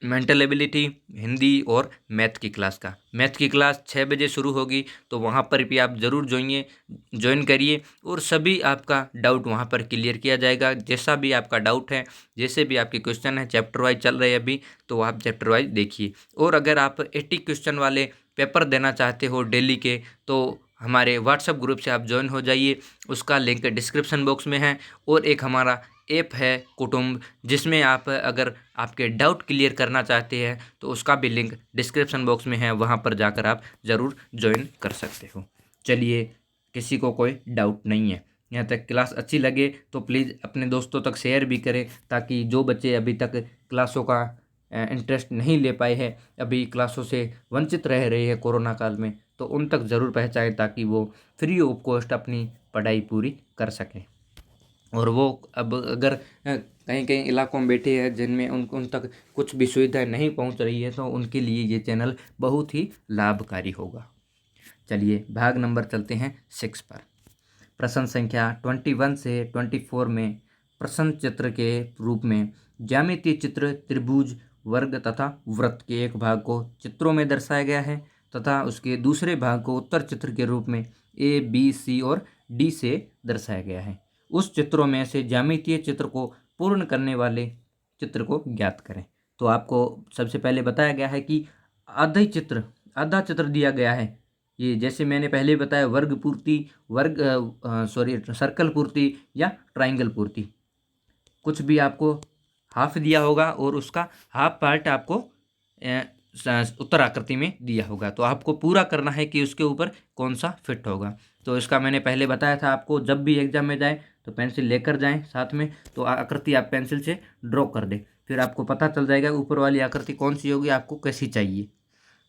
मेंटल एबिलिटी, हिंदी और मैथ की क्लास का। मैथ की क्लास 6 बजे शुरू होगी, तो वहाँ पर भी आप ज़रूर ज्वाइन करिए, और सभी आपका डाउट वहाँ पर क्लियर किया जाएगा। जैसा भी आपका डाउट है, जैसे भी आपके क्वेश्चन है, चैप्टर वाइज चल रहे हैं अभी, तो आप चैप्टर वाइज देखिए। और अगर आप 80 क्वेश्चन वाले पेपर देना चाहते हो डेली के, तो हमारे व्हाट्सएप ग्रुप से आप ज्वाइन हो जाइए, उसका लिंक डिस्क्रिप्शन बॉक्स में है। और एक हमारा ऐप है कुटुंब, जिसमें आप अगर आपके डाउट क्लियर करना चाहते हैं तो उसका भी लिंक डिस्क्रिप्शन बॉक्स में है, वहाँ पर जाकर आप ज़रूर ज्वाइन कर सकते हो। चलिए, किसी को कोई डाउट नहीं है, यहाँ तक क्लास अच्छी लगे तो प्लीज़ अपने दोस्तों तक शेयर भी करें, ताकि जो बच्चे अभी तक क्लासों का इंटरेस्ट नहीं ले पाए हैं, अभी क्लासों से वंचित रह रहे हैं कोरोना काल में, तो उन तक ज़रूर पहुँचाएँ, ताकि वो फ्री ऑफ कॉस्ट अपनी पढ़ाई पूरी कर सकें। और वो अब अगर कहीं कहीं इलाकों में बैठे हैं जिनमें उन तक कुछ भी सुविधाएं नहीं पहुंच रही है, तो उनके लिए ये चैनल बहुत ही लाभकारी होगा। चलिए, भाग नंबर चलते हैं 6 पर। प्रश्न संख्या 21 से 24 में प्रश्न चित्र के रूप में ज्यामितीय चित्र त्रिभुज, वर्ग तथा वृत्त के एक भाग को चित्रों में दर्शाया गया है, तथा उसके दूसरे भाग को उत्तर चित्र के रूप में ए, बी, सी और डी से दर्शाया गया है। उस चित्रों में से ज्यामितीय चित्र को पूर्ण करने वाले चित्र को ज्ञात करें। तो आपको सबसे पहले बताया गया है कि आधा चित्र दिया गया है। ये जैसे मैंने पहले बताया, वर्ग पूर्ति, सर्कल पूर्ति या ट्राइंगल पूर्ति, कुछ भी आपको हाफ दिया होगा और उसका हाफ पार्ट आपको उत्तर आकृति में दिया होगा, तो आपको पूरा करना है कि उसके ऊपर कौन सा फिट होगा। तो इसका मैंने पहले बताया था आपको, जब भी एग्जाम में जाए तो पेंसिल लेकर जाएं साथ में, तो आकृति आप पेंसिल से ड्रॉ कर दें, फिर आपको पता चल जाएगा ऊपर वाली आकृति कौन सी होगी, आपको कैसी चाहिए,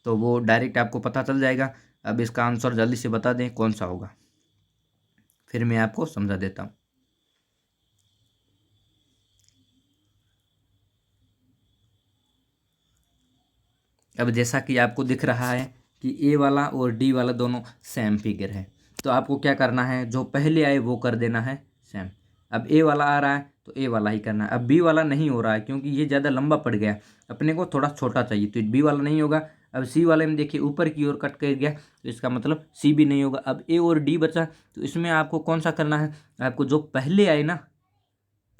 तो वो डायरेक्ट आपको पता चल जाएगा। अब इसका आंसर जल्दी से बता दें कौन सा होगा, फिर मैं आपको समझा देता हूँ। अब जैसा कि आपको दिख रहा है कि ए वाला और डी वाला दोनों सेम फिगर है, तो आपको क्या करना है, जो पहले आए वो कर देना है सेम। अब ए वाला आ रहा है तो ए वाला ही करना है। अब बी वाला नहीं हो रहा है क्योंकि ये ज़्यादा लंबा पड़ गया, अपने को थोड़ा छोटा चाहिए, तो बी वाला नहीं होगा। अब सी वाले में देखिए ऊपर की ओर कट कर गया, तो इसका मतलब सी भी नहीं होगा। अब ए और डी बचा, तो इसमें आपको कौन सा करना है, आपको जो पहले आए ना,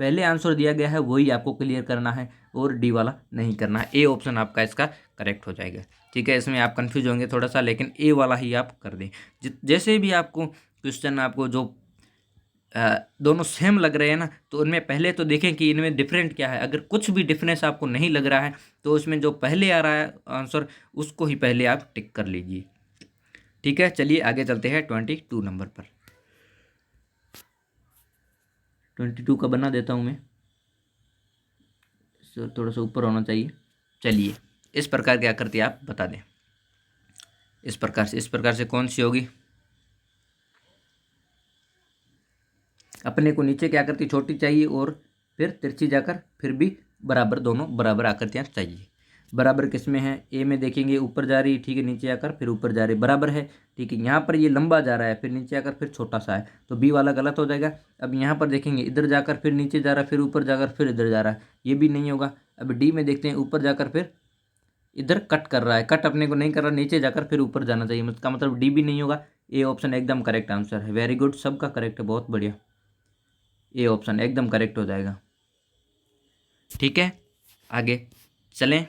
पहले आंसर दिया गया है वही आपको क्लियर करना है, और डी वाला नहीं करना है। ए ऑप्शन आपका इसका करेक्ट हो जाएगा। ठीक है, इसमें आप कंफ्यूज होंगे थोड़ा सा, लेकिन ए वाला ही आप कर दें। जैसे भी आपको क्वेश्चन आपको जो दोनों सेम लग रहे हैं ना, तो उनमें पहले तो देखें कि इनमें डिफरेंट क्या है। अगर कुछ भी डिफरेंस आपको नहीं लग रहा है तो उसमें जो पहले आ रहा है आंसर, उसको ही पहले आप टिक कर लीजिए। ठीक है, चलिए आगे चलते हैं 22 नंबर पर। 22 का बना देता हूँ मैं, थोड़ा सा ऊपर होना चाहिए। चलिए, इस प्रकार की आकृति आप बता दें। इस प्रकार से कौन सी होगी, अपने को नीचे की आकृति छोटी चाहिए और फिर तिरछी जाकर फिर भी बराबर, दोनों बराबर आकृतियाँ चाहिए। बराबर किस में है, ए में देखेंगे ऊपर जा रही है, ठीक है, नीचे आकर फिर ऊपर जा रही है, बराबर है। ठीक है, यहाँ पर ये लंबा जा रहा है, फिर नीचे आकर फिर छोटा सा है, तो बी वाला गलत हो जाएगा। अब यहाँ पर देखेंगे इधर जाकर फिर नीचे जा रहा है, फिर ऊपर जाकर फिर इधर जा रहा है, ये भी नहीं होगा। अब डी में देखते हैं, ऊपर जाकर फिर इधर कट कर रहा है, कट अपने को नहीं कर रहा, नीचे जाकर फिर ऊपर जाना चाहिए, इसका मतलब डी भी नहीं होगा। ए ऑप्शन एकदम करेक्ट आंसर है। वेरी गुड, सबका करेक्ट है, बहुत बढ़िया, ए ऑप्शन एकदम करेक्ट हो जाएगा। ठीक है, आगे चलें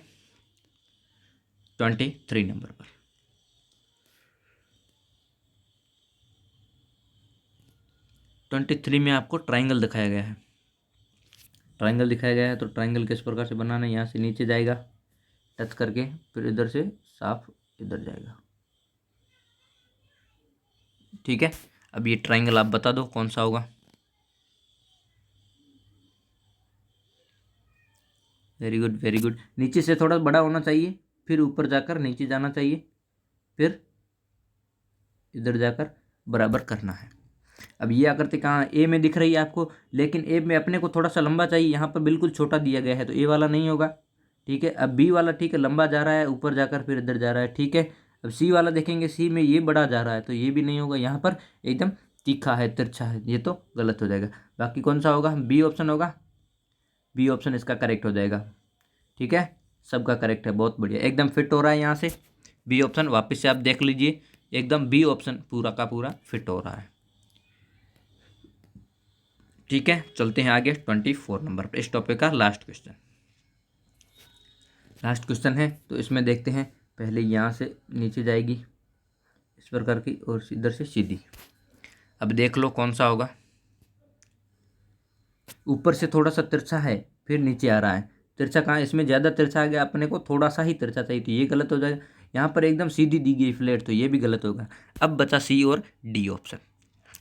23 नंबर पर। 23 में आपको ट्राइंगल दिखाया गया है। ट्राइंगल दिखाया गया है तो ट्राइंगल किस प्रकार से बनाना है, यहाँ से नीचे जाएगा टच करके, फिर इधर से साफ इधर जाएगा। ठीक है, अब ये ट्राइंगल आप बता दो कौन सा होगा। वेरी गुड वेरी गुड, नीचे से थोड़ा बड़ा होना चाहिए, फिर ऊपर जाकर नीचे जाना चाहिए, फिर इधर जाकर बराबर करना है। अब ये आकृति कहाँ, ए में दिख रही है आपको, लेकिन ए में अपने को थोड़ा सा लंबा चाहिए, यहाँ पर बिल्कुल छोटा दिया गया है, तो ए वाला नहीं होगा। ठीक है, अब बी वाला ठीक है, लंबा जा रहा है, ऊपर जाकर फिर इधर जा रहा है। ठीक है, अब सी वाला देखेंगे, सी में ये बड़ा जा रहा है, तो ये भी नहीं होगा, यहाँ पर एकदम तीखा है, तिरछा है, ये तो गलत हो जाएगा। बाकी कौन सा होगा, बी ऑप्शन होगा, बी ऑप्शन इसका करेक्ट हो जाएगा। ठीक है, सबका करेक्ट है, बहुत बढ़िया, एकदम फिट हो रहा है यहाँ से। बी ऑप्शन वापस से आप देख लीजिए, एकदम बी ऑप्शन पूरा का पूरा फिट हो रहा है। ठीक है, चलते हैं आगे 24 नंबर पर, इस टॉपिक का लास्ट क्वेश्चन है। तो इसमें देखते हैं, पहले यहाँ से नीचे जाएगी इस प्रकार की, और इधर से सीधी। अब देख लो कौन सा होगा। ऊपर से थोड़ा सा तिरछा है, फिर नीचे आ रहा है। तिरछा कहाँ, इसमें ज़्यादा तिरछा आ गया, अपने को थोड़ा सा ही तिरछा चाहिए, तो ये गलत हो जाएगा। यहाँ पर एकदम सीधी दी गई फ्लैट, तो ये भी गलत होगा। अब बचा सी और डी ऑप्शन।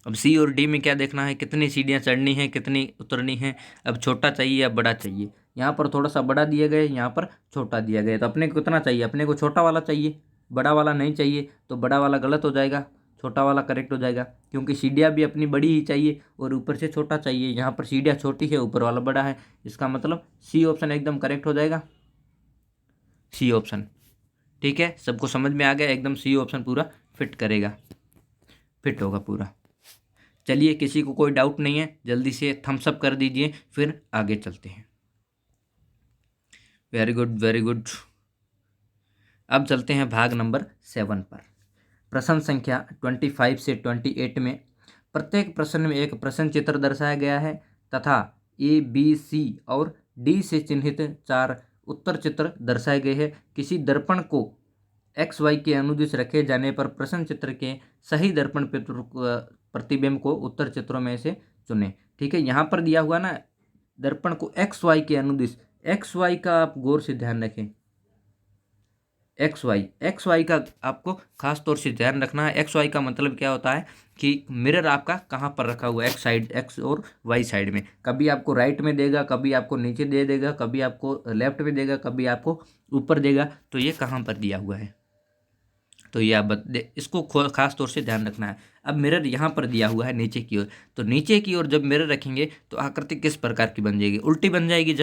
अब सी और डी में क्या देखना है, कितनी सीढ़ियाँ चढ़नी है, कितनी उतरनी है। अब छोटा चाहिए या बड़ा चाहिए, यहाँ पर थोड़ा सा बड़ा दिया गया है, यहाँ पर छोटा दिया गया है। तो अपने को कितना चाहिए, अपने को छोटा वाला चाहिए, बड़ा वाला नहीं चाहिए। तो बड़ा वाला गलत हो जाएगा, छोटा वाला करेक्ट हो जाएगा, क्योंकि सीढ़ियाँ भी अपनी बड़ी ही चाहिए और ऊपर से छोटा चाहिए। यहाँ पर सीढ़ियाँ छोटी है, ऊपर वाला बड़ा है, इसका मतलब सी ऑप्शन एकदम करेक्ट हो जाएगा, सी ऑप्शन। ठीक है, सबको समझ में आ गया, एकदम सी ऑप्शन पूरा फिट करेगा, फिट होगा पूरा। चलिए, किसी को कोई डाउट नहीं है, जल्दी से थम्स अप कर दीजिए, फिर आगे चलते हैं। Very good, very good. अब चलते हैं भाग नंबर 7 पर। प्रश्न संख्या 25 से 28 में प्रत्येक प्रश्न में एक प्रश्न चित्र दर्शाया गया है तथा ए, बी, सी और डी से चिन्हित 4 उत्तर चित्र दर्शाए गए हैं। किसी दर्पण को एक्स वाई के अनुदिश रखे जाने पर प्रश्न चित्र के सही दर्पण प्रतिबिंब को उत्तर चित्रों में से चुनें। ठीक है, यहाँ पर दिया हुआ ना, दर्पण को एक्स वाई के अनुदिश, एक्स वाई का आप गौर से ध्यान रखें। एक्स वाई का आपको खास तौर से ध्यान रखना है। एक्स वाई का मतलब क्या होता है कि मिरर आपका कहाँ पर रखा हुआ है, एक्स साइड, एक्स और वाई साइड में। कभी आपको राइट में देगा, कभी आपको नीचे दे देगा, कभी आपको लेफ्ट में देगा, कभी आपको ऊपर देगा। तो ये कहाँ पर दिया हुआ है, तो ये आप इसको खास तौर से ध्यान रखना है। अब मिरर यहाँ पर दिया हुआ है नीचे की ओर, तो नीचे की ओर जब मिरर रखेंगे तो आकृति किस प्रकार की बन जाएगी, उल्टी बन जाएगी,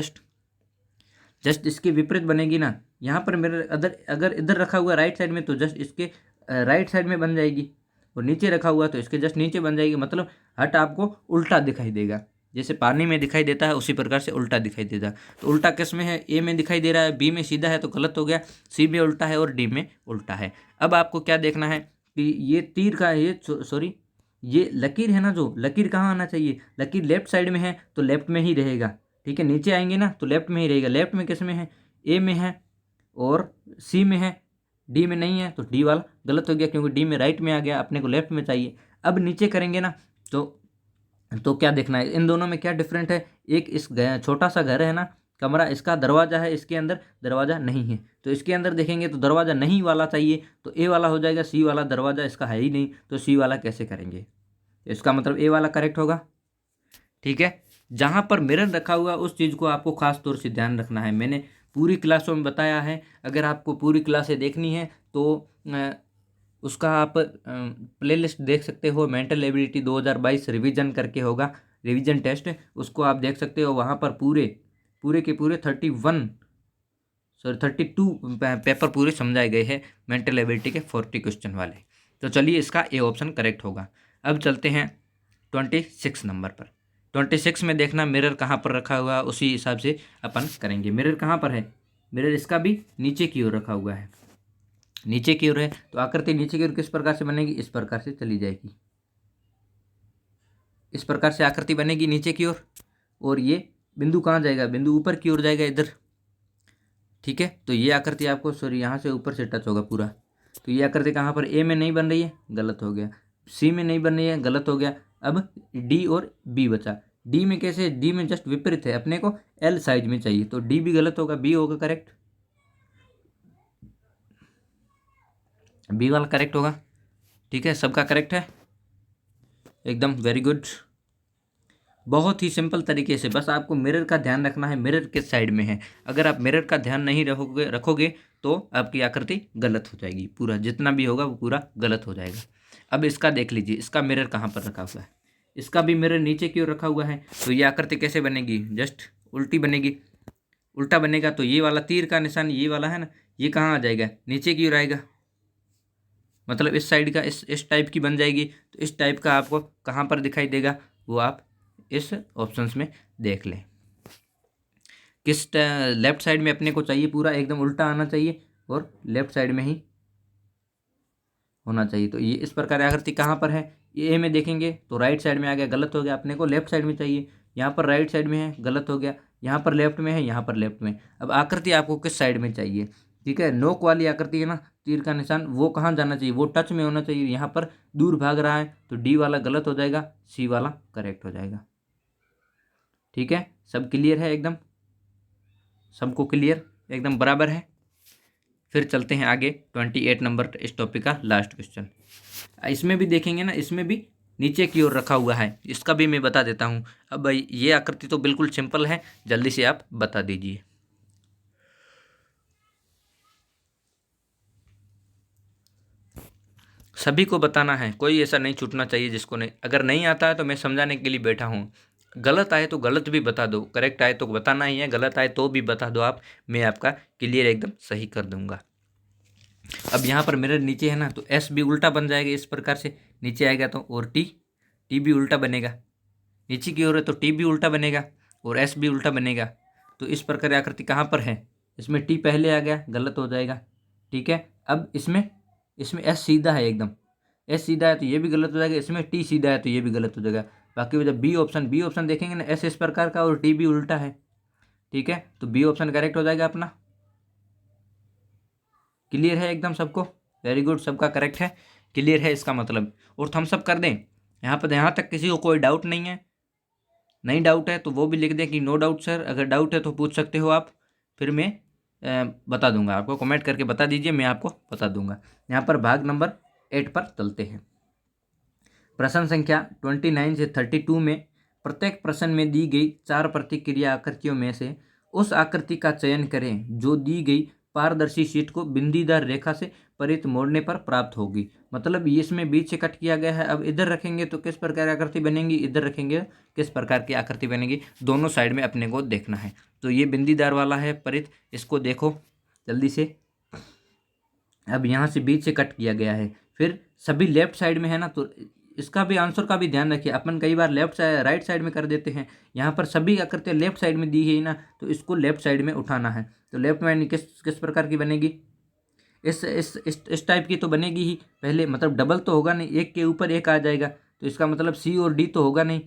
जस्ट इसके विपरीत बनेगी ना। यहाँ पर मिरर अगर इधर रखा हुआ राइट साइड में, तो जस्ट इसके राइट साइड में बन जाएगी, और नीचे रखा हुआ तो इसके जस्ट नीचे बन जाएगी। मतलब हट आपको उल्टा दिखाई देगा, जैसे पानी में दिखाई देता है उसी प्रकार से उल्टा दिखाई देता है। तो उल्टा किस में है, ए में दिखाई दे रहा है, बी में सीधा है तो गलत हो गया, सी में उल्टा है और डी में उल्टा है। अब आपको क्या देखना है कि ये तीर का, ये सॉरी, ये लकीर है ना, जो लकीर कहाँ आना चाहिए, लकीर लेफ्ट साइड में है तो लेफ्ट में ही रहेगा। ठीक है, नीचे आएंगे ना तो लेफ्ट में ही रहेगा। लेफ्ट में किस में है, ए में है और सी में है, डी में नहीं है, तो डी वाला गलत हो गया, क्योंकि डी में राइट में आ गया, अपने को लेफ्ट में चाहिए। अब नीचे करेंगे ना तो क्या देखना है, इन दोनों में क्या डिफरेंट है। एक इस छोटा सा घर है ना, कमरा, इसका दरवाजा है, इसके अंदर दरवाजा नहीं है। तो इसके अंदर देखेंगे तो दरवाजा नहीं वाला चाहिए, तो ए वाला हो जाएगा। सी वाला दरवाजा इसका है ही नहीं, तो सी वाला कैसे करेंगे, इसका मतलब ए वाला करेक्ट होगा। ठीक है, जहाँ पर मिरर रखा हुआ उस चीज़ को आपको खास तौर से ध्यान रखना है। मैंने पूरी क्लासों में बताया है, अगर आपको पूरी क्लासें देखनी है तो उसका आप प्लेलिस्ट देख सकते हो। मेंटल एबिलिटी 2022 रिवीजन करके होगा, रिवीजन टेस्ट, उसको आप देख सकते हो। वहाँ पर पूरे के पूरे 32 पेपर पूरे समझाए गए हैं मेंटल एबिलिटी के 40 क्वेश्चन वाले। तो चलिए, इसका ए ऑप्शन करेक्ट होगा। अब चलते हैं 26 नंबर पर। 26 में देखना मिरर कहाँ पर रखा हुआ, उसी हिसाब से अपन करेंगे। मिरर कहाँ पर है, मिरर इसका भी नीचे की ओर रखा हुआ है, नीचे की ओर है, तो आकृति नीचे की ओर किस प्रकार से बनेगी, इस प्रकार से चली जाएगी, इस प्रकार से आकृति बनेगी नीचे की ओर। और ये बिंदु कहाँ जाएगा, बिंदु ऊपर की ओर जाएगा, इधर। ठीक है, तो ये आकृति आपको, सॉरी, यहाँ से ऊपर से टच होगा पूरा। तो ये आकृति कहाँ पर, ए में नहीं बन रही है, गलत हो गया। सी में नहीं बन रही है, गलत हो गया। अब डी और बी बचा। डी में कैसे, डी में जस्ट विपरीत है, अपने को एल साइज में चाहिए, तो डी भी गलत होगा, बी होगा करेक्ट, बी वाला करेक्ट होगा। ठीक है, सबका करेक्ट है एकदम, वेरी गुड। बहुत ही सिंपल तरीके से, बस आपको मिरर का ध्यान रखना है, मिरर किस साइड में है। अगर आप मिरर का ध्यान नहीं रखोगे तो आपकी आकृति गलत हो जाएगी, पूरा जितना भी होगा वो पूरा गलत हो जाएगा। अब इसका देख लीजिए, इसका मिरर कहाँ पर रखा हुआ है, इसका भी मिरर नीचे की ओर रखा हुआ है। तो ये आकृति कैसे बनेगी, जस्ट उल्टी बनेगी, उल्टा बनेगा। तो ये वाला तीर का निशान, ये वाला है ना, ये कहाँ आ जाएगा, नीचे की ओर आएगा, मतलब इस साइड का, इस टाइप की बन जाएगी। तो इस टाइप का आपको कहाँ पर दिखाई देगा, वो आप इस ऑप्शंस में देख लें। किस लेफ्ट साइड में अपने को चाहिए, पूरा एकदम उल्टा आना चाहिए और लेफ्ट साइड में ही होना चाहिए। तो ये इस प्रकार आकृति कहाँ पर है, ये ए में देखेंगे तो राइट साइड में आ गया, गलत हो गया। अपने को लेफ्ट साइड में चाहिए, यहाँ पर राइट साइड में है, गलत हो गया। यहाँ पर लेफ्ट में है, यहाँ पर लेफ्ट में। अब आकृति आपको किस साइड में चाहिए, ठीक है। नोक वाली आकृति है ना, तीर का निशान, वो कहाँ जाना चाहिए, वो टच में होना चाहिए। यहाँ पर दूर भाग रहा है, तो डी वाला गलत हो जाएगा, सी वाला करेक्ट हो जाएगा। ठीक है, सब क्लियर है एकदम, सबको क्लियर एकदम बराबर है। फिर चलते हैं आगे 28 नंबर इस टॉपिक का लास्ट क्वेश्चन। इसमें भी देखेंगे ना, इसमें भी नीचे की ओर रखा हुआ है, इसका भी मैं बता देता हूँ। अब भाई ये आकृति तो बिल्कुल सिंपल है, जल्दी से आप बता दीजिए। सभी को बताना है, कोई ऐसा नहीं छूटना चाहिए जिसको नहीं। अगर नहीं आता है तो मैं समझाने के लिए बैठा हूँ, गलत आए तो गलत भी बता दो, करेक्ट आए तो बताना ही है, गलत आए तो भी बता दो आप, मैं आपका क्लियर एकदम सही कर दूंगा। अब यहाँ पर मिरर नीचे है ना, तो एस भी उल्टा बन जाएगा इस प्रकार से, नीचे आएगा तो, और टी भी उल्टा बनेगा, नीचे की ओर है तो टी भी उल्टा बनेगा और एस भी उल्टा बनेगा। तो इस प्रकार आकृति कहाँ पर है, इसमें टी पहले आ गया, गलत हो जाएगा। ठीक है, अब इसमें इसमें एस सीधा है एकदम, एस सीधा है तो ये भी गलत हो जाएगा, इसमें टी सीधा है तो ये भी गलत हो जाएगा। बाकी जब बी ऑप्शन देखेंगे ना, एस इस प्रकार का और टी भी उल्टा है। ठीक है, तो बी ऑप्शन करेक्ट हो जाएगा अपना। क्लियर है एकदम सबको, वेरी गुड, सबका करेक्ट है, क्लियर है इसका मतलब। और थम्स अप कर दें यहाँ पर, यहाँ तक किसी को कोई डाउट नहीं है? नहीं डाउट है तो वो भी लिख दें कि नो डाउट सर, अगर डाउट है तो पूछ सकते हो आप, फिर मैं बता दूंगा आपको, कमेंट करके बता दीजिए, मैं आपको बता दूंगा। यहाँ पर भाग नंबर 8 पर चलते हैं। प्रश्न संख्या 29 से 32 में प्रत्येक प्रश्न में दी गई 4 प्रतिक्रिया आकृतियों में से उस आकृति का चयन करें जो दी गई पारदर्शी शीट को बिंदीदार रेखा से परित मोड़ने पर प्राप्त होगी। मतलब ये इसमें बीच से कट किया गया है, अब इधर रखेंगे तो किस प्रकार की आकृति बनेगी, इधर रखेंगे किस प्रकार की आकृति बनेगी, दोनों साइड में अपने को देखना है। तो ये बिंदीदार वाला है परित, इसको देखो जल्दी से। अब यहाँ से बीच से कट किया गया है, फिर सभी लेफ्ट साइड में है ना, तो इसका भी आंसर का भी ध्यान रखिए, अपन कई बार लेफ्ट साइड राइट साइड में कर देते हैं। यहाँ पर सभी आकृतियाँ लेफ्ट साइड में दी है ना, तो इसको लेफ्ट साइड में उठाना है। तो लेफ्ट में किस किस प्रकार की बनेगी, इस टाइप की तो बनेगी ही पहले, मतलब डबल तो होगा नहीं, एक के ऊपर एक आ जाएगा, तो इसका मतलब सी और डी तो होगा नहीं।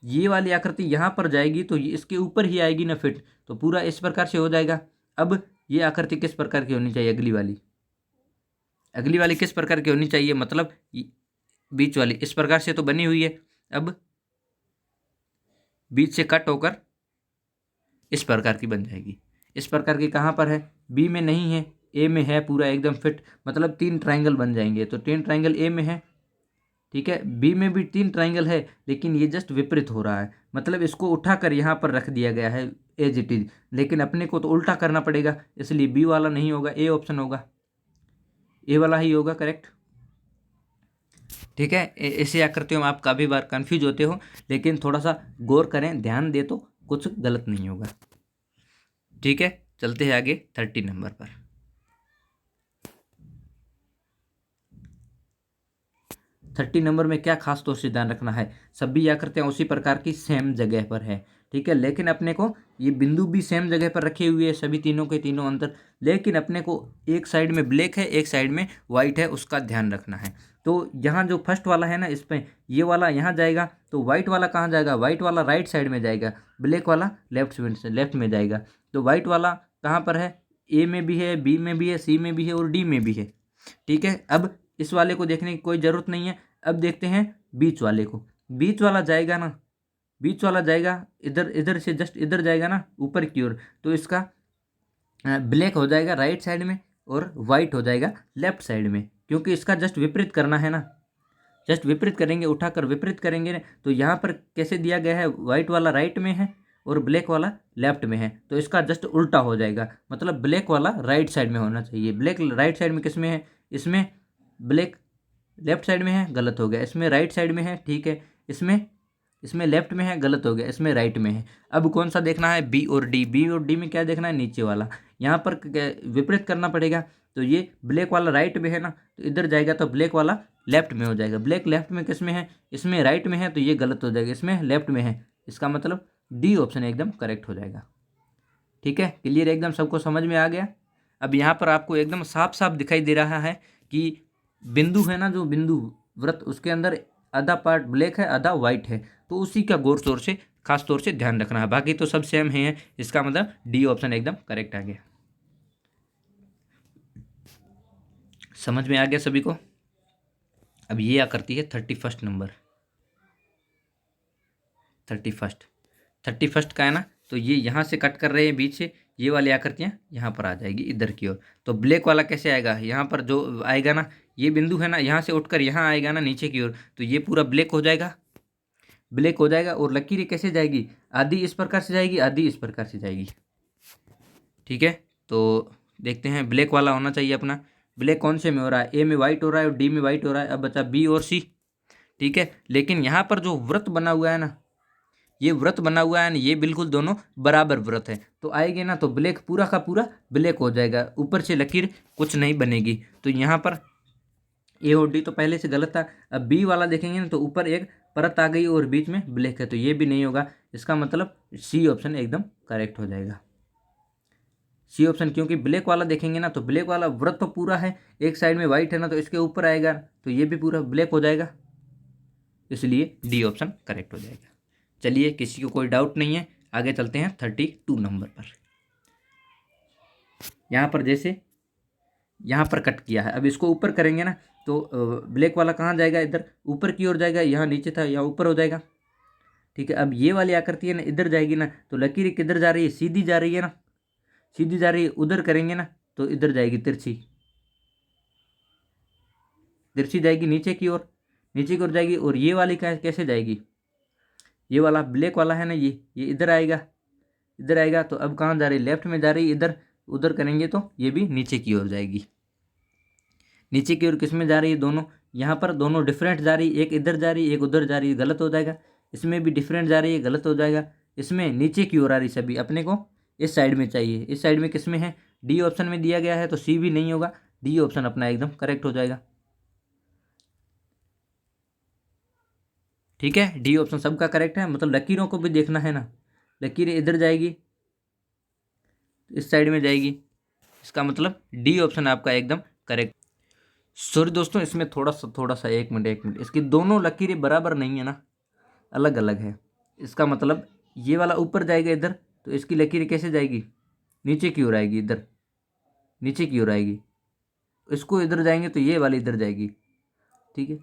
ये वाली आकृति यहाँ पर जाएगी तो ये इसके ऊपर ही आएगी ना फिट, तो पूरा इस प्रकार से हो जाएगा। अब ये आकृति किस प्रकार की होनी चाहिए, अगली वाली किस प्रकार की होनी चाहिए, मतलब बीच वाली इस प्रकार से तो बनी हुई है, अब बीच से कट होकर इस प्रकार की बन जाएगी। इस प्रकार की कहाँ पर है, बी में नहीं है, ए में है, पूरा एकदम फिट, मतलब 3 ट्राइंगल बन जाएंगे। तो 3 ट्राइंगल ए में है, ठीक है, बी में भी 3 ट्राइंगल है, लेकिन ये जस्ट विपरीत हो रहा है, मतलब इसको उठाकर यहाँ पर रख दिया गया है एज इट इज, लेकिन अपने को तो उल्टा करना पड़ेगा, इसलिए बी वाला नहीं होगा, ए ऑप्शन होगा, ए वाला ही होगा करेक्ट। ठीक है, ऐसे आकृतियों में आप काफ़ी बार कंफ्यूज होते हो, लेकिन थोड़ा सा गौर करें, ध्यान दे तो कुछ गलत नहीं होगा। ठीक है, चलते हैं आगे 30 नंबर पर। 30 नंबर में क्या खास तौर से ध्यान रखना है, सभी आकृतियाँ उसी प्रकार की सेम जगह पर है। ठीक है, लेकिन अपने को ये बिंदु भी सेम जगह पर रखे हुए है, सभी तीनों के तीनों अंदर, लेकिन अपने को एक साइड में ब्लैक है, एक साइड में वाइट है, उसका ध्यान रखना है। तो यहाँ जो फर्स्ट वाला है ना, इस पर ये वाला यहाँ जाएगा, तो वाइट वाला कहाँ जाएगा, वाइट वाला राइट साइड में जाएगा, ब्लैक वाला लेफ्ट में जाएगा। तो वाइट वाला कहाँ पर है, ए में भी है, बी में भी है, सी में भी है और डी में भी है। ठीक है, अब इस वाले को देखने की कोई ज़रूरत नहीं है। अब देखते हैं बीच वाले को, बीच वाला जाएगा ना, बीच वाला जाएगा इधर, इधर से जस्ट इधर जाएगा ना ऊपर की ओर, तो इसका ब्लैक हो जाएगा राइट साइड में और वाइट हो जाएगा लेफ्ट साइड में, क्योंकि इसका जस्ट विपरीत करना है ना, जस्ट विपरीत करेंगे, उठाकर विपरीत करेंगे ना। तो यहाँ पर कैसे दिया गया है, वाइट वाला राइट में है और ब्लैक वाला लेफ्ट में है, तो इसका जस्ट उल्टा हो जाएगा, मतलब ब्लैक वाला राइट साइड में होना चाहिए। ब्लैक राइट साइड में किस में है, इसमें ब्लैक लेफ्ट साइड में है, गलत हो गया, इसमें राइट साइड में है, ठीक है, इसमें इसमें लेफ्ट में है, गलत हो गया, इसमें राइट में है। अब कौन सा देखना है, बी और डी, बी और डी में क्या देखना है, नीचे वाला, यहाँ पर विपरीत करना पड़ेगा। तो ये ब्लैक वाला राइट में है ना, तो इधर जाएगा तो ब्लैक वाला लेफ्ट में हो जाएगा, ब्लैक लेफ्ट में किस में है, इसमें राइट में है, तो ये गलत हो जाएगा, इसमें लेफ्ट में है, इसका मतलब डी ऑप्शन एकदम करेक्ट हो जाएगा। ठीक है, क्लियर एकदम, सबको समझ में आ गया। अब यहाँ पर आपको एकदम साफ साफ दिखाई दे रहा है कि बिंदु है ना, जो बिंदु वृत्त, उसके अंदर आधा पार्ट ब्लैक है, आधा वाइट है, तो उसी का गौर तौर से खास तौर से ध्यान रखना है, बाकी तो सब सेम है, इसका मतलब डी ऑप्शन एकदम करेक्ट आ गया। समझ में आ गया सभी को। अब ये क्या करती है 31 नंबर, 31 31 का है ना, तो ये यहाँ से कट कर रहे हैं बीच से, ये वाली आकृतियाँ यहाँ पर आ जाएगी इधर की ओर। तो ब्लैक वाला कैसे आएगा, यहाँ पर जो आएगा ना, ये बिंदु है ना, यहाँ से उठकर यहाँ आएगा ना नीचे की ओर, तो ये पूरा ब्लैक हो जाएगा, ब्लैक हो जाएगा। और लकीर कैसे जाएगी, आधी इस प्रकार से जाएगी, आधी इस प्रकार से जाएगी। ठीक है, तो देखते हैं, ब्लैक वाला होना चाहिए अपना। ब्लैक कौन से में हो रहा है, ए में वाइट हो रहा है और डी में वाइट हो रहा है। अब बचा बी और सी। ठीक है, लेकिन यहाँ पर जो वृत्त बना हुआ है ना, ये वृत्त बना हुआ है ना, ये बिल्कुल दोनों बराबर वृत्त है, तो आएगी ना तो ब्लैक पूरा का पूरा ब्लैक हो जाएगा, ऊपर से लकीर कुछ नहीं बनेगी। तो यहाँ पर ए और डी तो पहले से गलत था। अब बी वाला देखेंगे ना, तो ऊपर एक परत आ गई और बीच में ब्लैक है, तो ये भी नहीं होगा। इसका मतलब सी ऑप्शन एकदम करेक्ट हो जाएगा, सी ऑप्शन। क्योंकि ब्लैक वाला देखेंगे ना, तो ब्लैक वाला वृत्त तो पूरा है, एक साइड में वाइट है ना, तो इसके ऊपर आएगा तो ये भी पूरा ब्लैक हो जाएगा, इसलिए डी ऑप्शन करेक्ट हो जाएगा। चलिए, किसी को कोई डाउट नहीं है, आगे चलते हैं 32 नंबर पर। यहाँ पर जैसे यहाँ पर कट किया है, अब इसको ऊपर करेंगे ना, तो ब्लैक वाला कहाँ जाएगा, इधर ऊपर की ओर जाएगा, यहाँ नीचे था यहाँ ऊपर हो जाएगा। ठीक है, अब ये वाली आकृति है ना, इधर जाएगी ना, तो लकीर किधर जा रही है, सीधी जा रही है ना, सीधी जा रही है। उधर करेंगे ना तो इधर जाएगी तिरछी, तिरछी जाएगी नीचे की ओर, नीचे की ओर जाएगी। और ये वाली कैसे जाएगी, ये वाला ब्लैक वाला है ना, ये इधर आएगा, इधर आएगा। तो अब कहाँ जा रही है, लेफ्ट में जा रही है, इधर उधर करेंगे तो ये भी नीचे की ओर जाएगी। नीचे की ओर किस में जा रही है, दोनों यहाँ पर दोनों डिफरेंट जा रही है, एक इधर जा रही है, एक उधर जा रही है, गलत हो जाएगा। इसमें भी डिफरेंट जा रही है, गलत हो जाएगा। इसमें नीचे की ओर आ रही सभी, अपने को इस साइड में चाहिए। इस साइड में किस में है, डी ऑप्शन में दिया गया है, तो सी भी नहीं होगा, डी ऑप्शन अपना एकदम करेक्ट हो जाएगा। ठीक है, डी ऑप्शन सबका करेक्ट है। मतलब लकीरों को भी देखना है ना, लकीर इधर जाएगी, इस साइड में जाएगी, इसका मतलब डी ऑप्शन आपका एकदम करेक्ट। सॉरी दोस्तों, इसमें थोड़ा सा एक मिनट, इसकी दोनों लकीरें बराबर नहीं है ना, अलग अलग है। इसका मतलब ये वाला ऊपर जाएगा इधर, तो इसकी लकीर कैसे जाएगी, नीचे की ओर आएगी, इधर नीचे की ओर आएगी। इसको इधर जाएंगे तो ये वाली इधर जाएगी। ठीक है,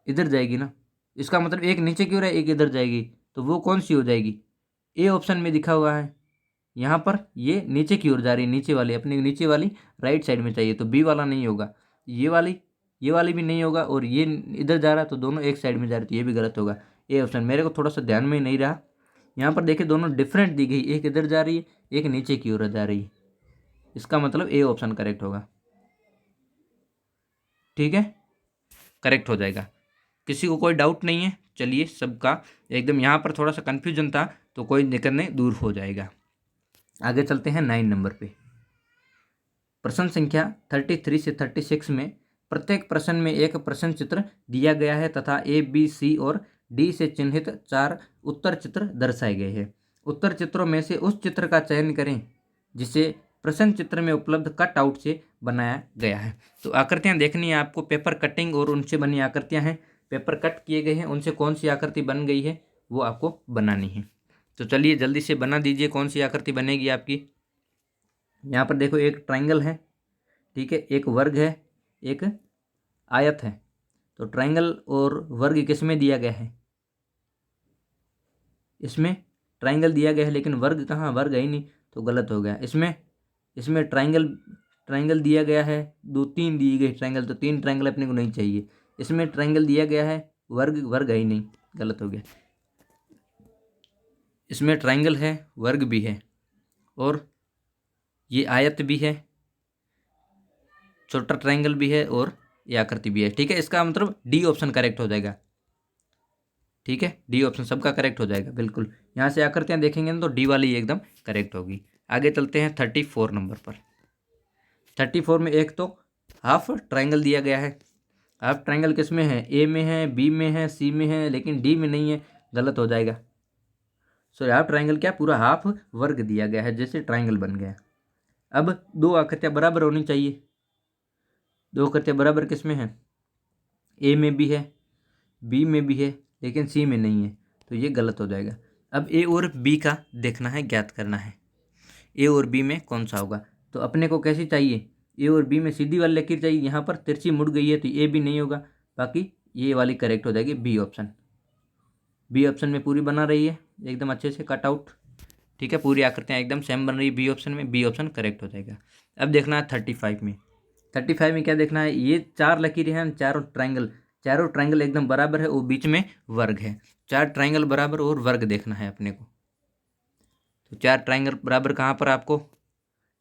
इधर जाएगी ना, इसका मतलब एक नीचे की ओर है, एक इधर जाएगी, तो वो कौन सी हो जाएगी, ए ऑप्शन में दिखा हुआ है। यहाँ पर ये नीचे की ओर जा रही है, नीचे वाली, अपने नीचे वाली राइट साइड में चाहिए, तो बी वाला नहीं होगा। ये वाली भी नहीं होगा, और ये इधर जा रहा है, तो दोनों एक साइड में जा रहे, तो ये भी गलत होगा। ए ऑप्शन मेरे को थोड़ा सा ध्यान में नहीं रहा। यहाँ पर देखिए दोनों डिफरेंट दी गई, एक इधर जा रही है, एक नीचे की ओर जा रही है, इसका मतलब ए ऑप्शन करेक्ट होगा। ठीक है, करेक्ट हो जाएगा। किसी को कोई डाउट नहीं है, चलिए सबका एकदम, यहाँ पर थोड़ा सा कन्फ्यूजन था, तो कोई दिक्कत नहीं, दूर हो जाएगा। आगे चलते हैं 9 नंबर पे। प्रश्न संख्या 33 से 36 में प्रत्येक प्रश्न में एक प्रश्न चित्र दिया गया है तथा ए बी सी और डी से चिन्हित 4 उत्तर चित्र दर्शाए गए हैं। उत्तर चित्रों में से उस चित्र का चयन करें जिसे प्रश्न चित्र में उपलब्ध कट आउट से बनाया गया है। तो आकृतियां देखनी है आपको, पेपर कटिंग और उनसे बनी आकृतियां हैं, पेपर कट किए गए हैं, उनसे कौन सी आकृति बन गई है वो आपको बनानी है। तो चलिए जल्दी से बना दीजिए, कौन सी आकृति बनेगी आपकी। यहाँ पर देखो, एक ट्रायंगल है, ठीक है, एक वर्ग है, एक आयत है। तो ट्रायंगल और वर्ग किस में दिया गया है, इसमें ट्रायंगल दिया गया है, लेकिन वर्ग कहाँ, वर्ग है ही नहीं, तो गलत हो गया। इसमें ट्रायंगल दिया गया है, 2-3 दिए गए ट्रायंगल, तो 3 ट्रायंगल अपने को नहीं चाहिए। इसमें ट्रायंगल दिया गया है, वर्ग है ही नहीं, गलत हो गया। इसमें ट्रायंगल है, वर्ग भी है, और ये आयत भी है, छोटा ट्रायंगल भी है, और ये आकृति भी है। ठीक है, इसका मतलब डी ऑप्शन करेक्ट हो जाएगा। ठीक है, डी ऑप्शन सबका करेक्ट हो जाएगा बिल्कुल। यहाँ से आकृतियाँ देखेंगे ना, तो डी वाली एकदम करेक्ट होगी। आगे चलते हैं 34 नंबर पर। 34 में एक तो हाफ ट्रायंगल दिया गया है। हाफ ट्रायंगल किस में है, ए में है, बी में है, सी में है, लेकिन डी में नहीं है, गलत हो जाएगा। सो हाफ ट्रायंगल क्या, पूरा हाफ वर्ग दिया गया है, जैसे ट्रायंगल बन गया। अब 2 आकृतियाँ बराबर होनी चाहिए। 2 आकृतियाँ बराबर किस में है, ए में भी है, बी में भी है, लेकिन सी में नहीं है, तो ये गलत हो जाएगा। अब ए और बी का देखना है, ज्ञात करना है ए और बी में कौन सा होगा। तो अपने को कैसी चाहिए, ए और बी में सीधी वाली लकीर चाहिए। यहाँ पर तिरछी मुड़ गई है, तो ए भी नहीं होगा, बाकी ये वाली करेक्ट हो जाएगी, बी ऑप्शन। बी ऑप्शन में पूरी बना रही है एकदम अच्छे से कट आउट। ठीक है, पूरी आकृतियाँ एकदम सेम बन रही है बी ऑप्शन में, बी ऑप्शन करेक्ट हो जाएगा। अब देखना है 35 में। 35 में क्या देखना है, ये 4 लकीरें हैं, चारों ट्रायंगल एकदम बराबर है और बीच में वर्ग है। 4 ट्रायंगल बराबर और वर्ग देखना है अपने को। तो 4 ट्रायंगल बराबर कहाँ पर आपको,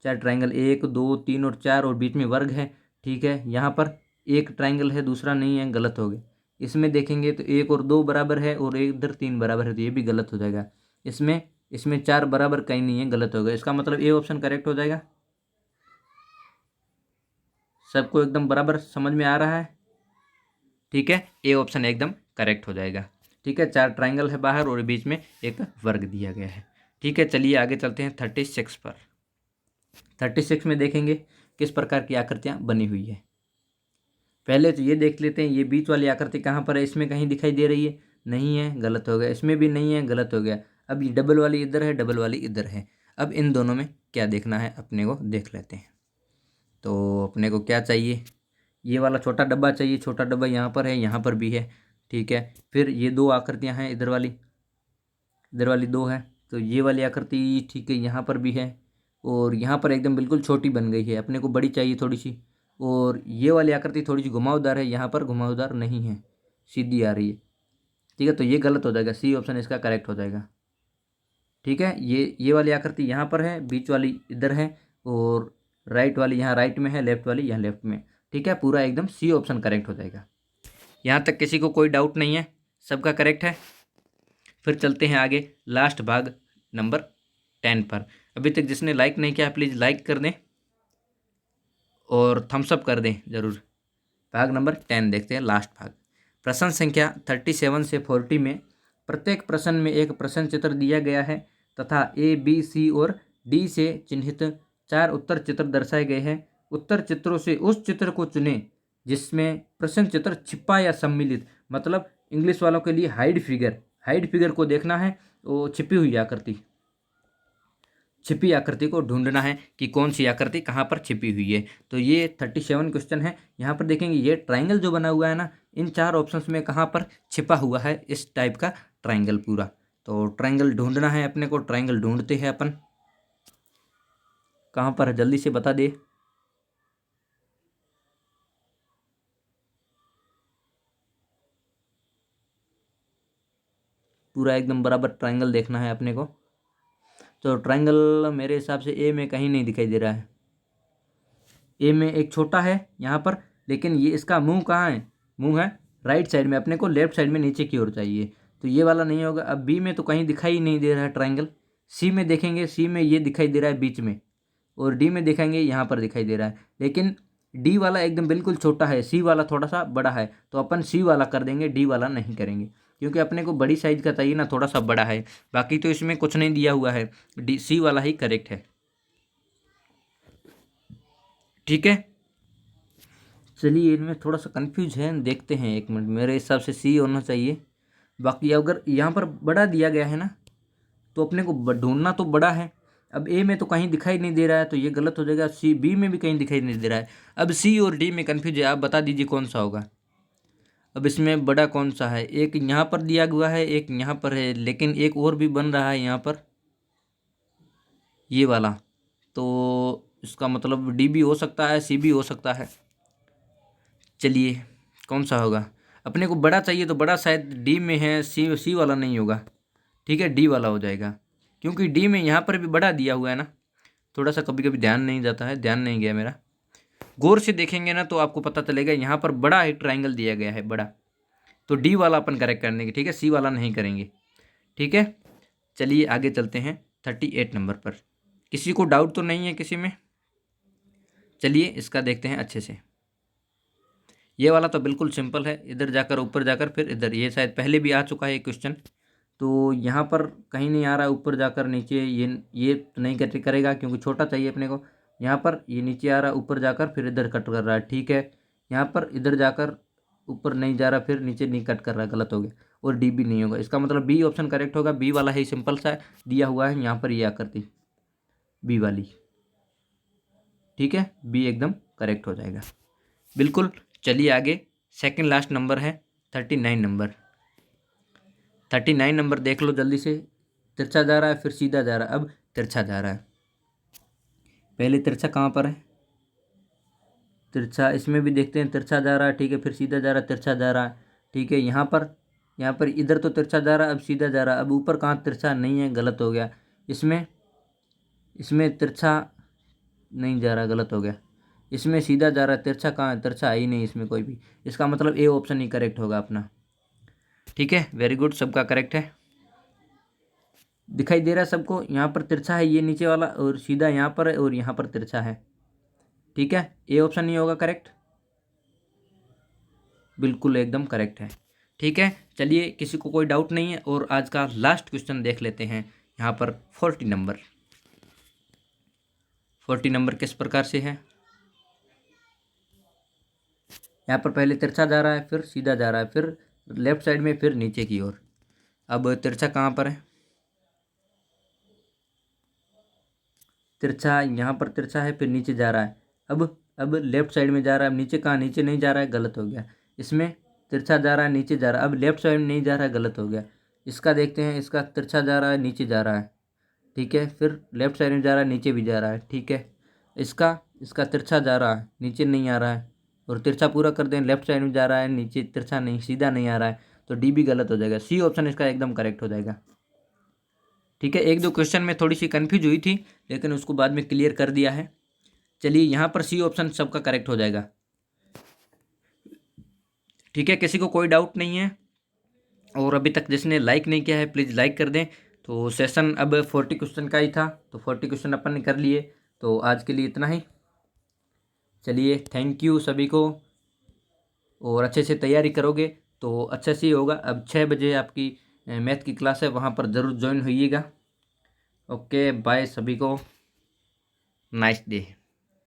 4 ट्रायंगल 1 2 3 और 4 और बीच में वर्ग है। ठीक है, यहाँ पर एक ट्रायंगल है दूसरा नहीं है, गलत हो गया। इसमें देखेंगे तो 1 और 2 बराबर है और इधर 3 बराबर है, तो ये भी गलत हो जाएगा। इसमें इसमें 4 बराबर कहीं नहीं है, गलत हो गया। इसका मतलब ए ऑप्शन करेक्ट हो जाएगा। सबको एकदम बराबर समझ में आ रहा है? ठीक है, ए ऑप्शन एकदम करेक्ट हो जाएगा। ठीक है, 4 ट्रायंगल है बाहर और बीच में एक वर्ग दिया गया है। ठीक है, चलिए आगे चलते हैं 36 पर। 36 में देखेंगे किस प्रकार की आकृतियाँ बनी हुई है। पहले तो ये देख लेते हैं, ये बीच वाली आकृति कहाँ पर है, इसमें कहीं दिखाई दे रही है, नहीं है, गलत हो गया। इसमें भी नहीं है, गलत हो गया। अब ये डबल वाली इधर है, डबल वाली इधर है। अब इन दोनों में क्या देखना है अपने को, देख लेते हैं। तो अपने को क्या चाहिए, ये वाला छोटा डब्बा चाहिए। छोटा डब्बा यहाँ पर है, यहाँ पर भी है। ठीक है, फिर ये 2 आकृतियाँ हैं, इधर वाली 2 है। तो ये वाली आकृति ठीक है, यहाँ पर भी है और यहाँ पर एकदम बिल्कुल छोटी बन गई है, अपने को बड़ी चाहिए थोड़ी सी। और ये वाली आकृति थोड़ी सी घुमावदार है, यहाँ पर घुमावदार नहीं है, सीधी आ रही है। ठीक है, तो ये गलत हो जाएगा, सी ऑप्शन इसका करेक्ट हो जाएगा। ठीक है, ये वाली आकृति यहाँ पर है, बीच वाली इधर है और राइट वाली यहाँ राइट में है, लेफ्ट वाली यहाँ लेफ्ट में। ठीक है, पूरा एकदम सी ऑप्शन करेक्ट हो जाएगा। यहाँ तक किसी को कोई डाउट नहीं है, सबका करेक्ट है। फिर चलते हैं आगे लास्ट भाग नंबर 10 पर। अभी तक जिसने लाइक नहीं किया प्लीज़ लाइक कर दें और थम्स अप कर दें ज़रूर। भाग नंबर 10 देखते हैं, लास्ट भाग। प्रश्न संख्या 37 से 40 में प्रत्येक प्रश्न में एक प्रश्न चित्र दिया गया है तथा ए बी सी और डी से चिन्हित 4 उत्तर चित्र दर्शाए गए हैं। उत्तर चित्रों से उस चित्र को चुनें जिसमें प्रश्न चित्र छिपा या सम्मिलित, मतलब इंग्लिश वालों के लिए हाइड फिगर को देखना है। वो छिपी आकृति को ढूंढना है कि कौन सी आकृति कहाँ पर छिपी हुई है। तो ये 37 क्वेश्चन है। यहाँ पर देखेंगे ये ट्रायंगल जो बना हुआ है ना, इन 4 ऑप्शंस में कहाँ पर छिपा हुआ है इस टाइप का ट्रायंगल पूरा। तो ट्रायंगल ढूंढना है अपने को, ट्रायंगल ढूंढते हैं अपन। कहाँ पर है जल्दी से बता दे। पूरा एकदम बराबर ट्रायंगल देखना है अपने को। तो ट्रायंगल मेरे हिसाब से ए में कहीं नहीं दिखाई दे रहा है। ए में एक छोटा है यहाँ पर, लेकिन ये इसका मुंह कहाँ है, मुंह है राइट साइड में, अपने को लेफ्ट साइड में नीचे की ओर चाहिए। तो ये वाला नहीं होगा। अब बी में तो कहीं दिखाई नहीं दे रहा है ट्रायंगल। सी में देखेंगे, सी में ये दिखाई दे रहा है बीच में, और डी में देखेंगे यहाँ पर दिखाई दे रहा है। लेकिन डी वाला एकदम बिल्कुल छोटा है, सी वाला थोड़ा सा बड़ा है, तो अपन सी वाला कर देंगे, डी वाला नहीं करेंगे, क्योंकि अपने को बड़ी साइज का चाहिए ना, थोड़ा सा बड़ा है। बाकी तो इसमें कुछ नहीं दिया हुआ है, डी सी वाला ही करेक्ट है। ठीक है, चलिए इनमें थोड़ा सा कंफ्यूज है, देखते हैं 1 मिनट। मेरे हिसाब से सी होना चाहिए। बाकी अगर यहाँ पर बड़ा दिया गया है ना, तो अपने को ढूंढना तो बड़ा है। अब ए में तो कहीं दिखाई नहीं दे रहा है, तो ये गलत हो जाएगा। सी बी में भी कहीं दिखाई नहीं दे रहा है। अब सी और डी में कंफ्यूज है, आप बता दीजिए कौन सा होगा। अब इसमें बड़ा कौन सा है, एक यहाँ पर दिया हुआ है, एक यहाँ पर है, लेकिन एक और भी बन रहा है यहाँ पर, ये वाला। तो इसका मतलब डी भी हो सकता है, सी भी हो सकता है। चलिए कौन सा होगा, अपने को बड़ा चाहिए तो बड़ा शायद डी में है, सी वाला नहीं होगा। ठीक है, डी वाला हो जाएगा, क्योंकि डी में यहाँ पर भी बड़ा दिया हुआ है ना। थोड़ा सा कभी कभी ध्यान नहीं जाता है, ध्यान नहीं गया मेरा। गौर से देखेंगे ना तो आपको पता चलेगा, यहाँ पर बड़ा एक ट्रायंगल दिया गया है बड़ा, तो डी वाला अपन करेक्ट करने की। ठीक है, सी वाला नहीं करेंगे। ठीक है, चलिए आगे चलते हैं 38 नंबर पर। किसी को डाउट तो नहीं है किसी में? चलिए इसका देखते हैं अच्छे से। ये वाला तो बिल्कुल सिंपल है, इधर जाकर ऊपर जाकर फिर इधर, ये शायद पहले भी आ चुका है ये क्वेश्चन। तो यहाँ पर कहीं नहीं आ रहा है, ऊपर जाकर नीचे, ये तो नहीं करेगा क्योंकि छोटा चाहिए अपने को। यहाँ पर ये नीचे आ रहा है, ऊपर जाकर फिर इधर कट कर रहा है। ठीक है, यहाँ पर इधर जाकर ऊपर नहीं जा रहा, फिर नीचे नहीं कट कर रहा है, गलत हो गया। और डी भी नहीं होगा, इसका मतलब बी ऑप्शन करेक्ट होगा। बी वाला ही सिंपल सा दिया हुआ है यहाँ पर, ये आकृति बी वाली। ठीक है, बी एकदम करेक्ट हो जाएगा बिल्कुल। चलिए आगे, सेकंड लास्ट नंबर है 39 नंबर। 39 नंबर देख लो जल्दी से। तिरछा जा रहा है फिर सीधा जा रहा है, अब तिरछा जा रहा है। पहले तिरछा कहाँ पर है, तिरछा इसमें भी देखते हैं, तिरछा जा रहा है, ठीक है, फिर सीधा जा रहा है, तिरछा जा रहा है, ठीक है। यहाँ पर इधर तो तिरछा जा रहा है, अब सीधा जा रहा है। अब ऊपर कहाँ तिरछा नहीं है, गलत हो गया। इसमें तिरछा नहीं जा रहा, गलत हो गया। इसमें सीधा जा रहा है, तिरछा कहाँ है, तिरछा है ही नहीं इसमें कोई भी। इसका मतलब ए ऑप्शन ही करेक्ट होगा अपना। ठीक है, वेरी गुड, सबका करेक्ट है। दिखाई दे रहा है सबको, यहाँ पर तिरछा है ये नीचे वाला, और सीधा यहाँ पर है, और यहाँ पर तिरछा है। ठीक है, ए ऑप्शन नहीं होगा करेक्ट, बिल्कुल एकदम करेक्ट है। ठीक है, चलिए, किसी को कोई डाउट नहीं है, और आज का लास्ट क्वेश्चन देख लेते हैं। यहाँ पर 40 नंबर, 40 नंबर किस प्रकार से है। यहाँ पर पहले तिरछा जा रहा है, फिर सीधा जा रहा है, फिर लेफ्ट साइड में, फिर नीचे की ओर। अब तिरछा कहाँ पर है, तिरछा यहाँ पर तिरछा है, फिर नीचे जा रहा है। अब लेफ्ट साइड में जा रहा है, अब नीचे कहाँ, नीचे नहीं जा रहा है, गलत हो गया। इसमें तिरछा जा रहा है, नीचे जा रहा है, अब लेफ्ट साइड में नहीं जा रहा है, गलत हो गया। इसका देखते हैं, इसका तिरछा जा रहा है, नीचे जा रहा है, ठीक है, फिर लेफ्ट साइड में जा रहा है, नीचे भी जा रहा है, ठीक है। इसका तिरछा जा रहा है, नीचे नहीं आ रहा है, और तिरछा पूरा कर दें, लेफ्ट साइड में जा रहा है, नीचे तिरछा नहीं, सीधा नहीं आ रहा है, तो डी भी गलत हो जाएगा। सी ऑप्शन इसका एकदम करेक्ट हो जाएगा। ठीक है, एक दो क्वेश्चन में थोड़ी सी कन्फ्यूज हुई थी, लेकिन उसको बाद में क्लियर कर दिया है। चलिए, यहाँ पर सी ऑप्शन सबका करेक्ट हो जाएगा। ठीक है, किसी को कोई डाउट नहीं है, और अभी तक जिसने लाइक नहीं किया है प्लीज़ लाइक कर दें। तो सेशन अब 40 क्वेश्चन का ही था, तो 40 क्वेश्चन अपन ने कर लिए, तो आज के लिए इतना ही। चलिए, थैंक यू सभी को, और अच्छे से तैयारी करोगे तो अच्छे से ही होगा। अब 6 बजे आपकी मैथ की क्लास है, वहाँ पर ज़रूर ज्वाइन होइएगा। ओके, बाय सभी को, नाइस डे।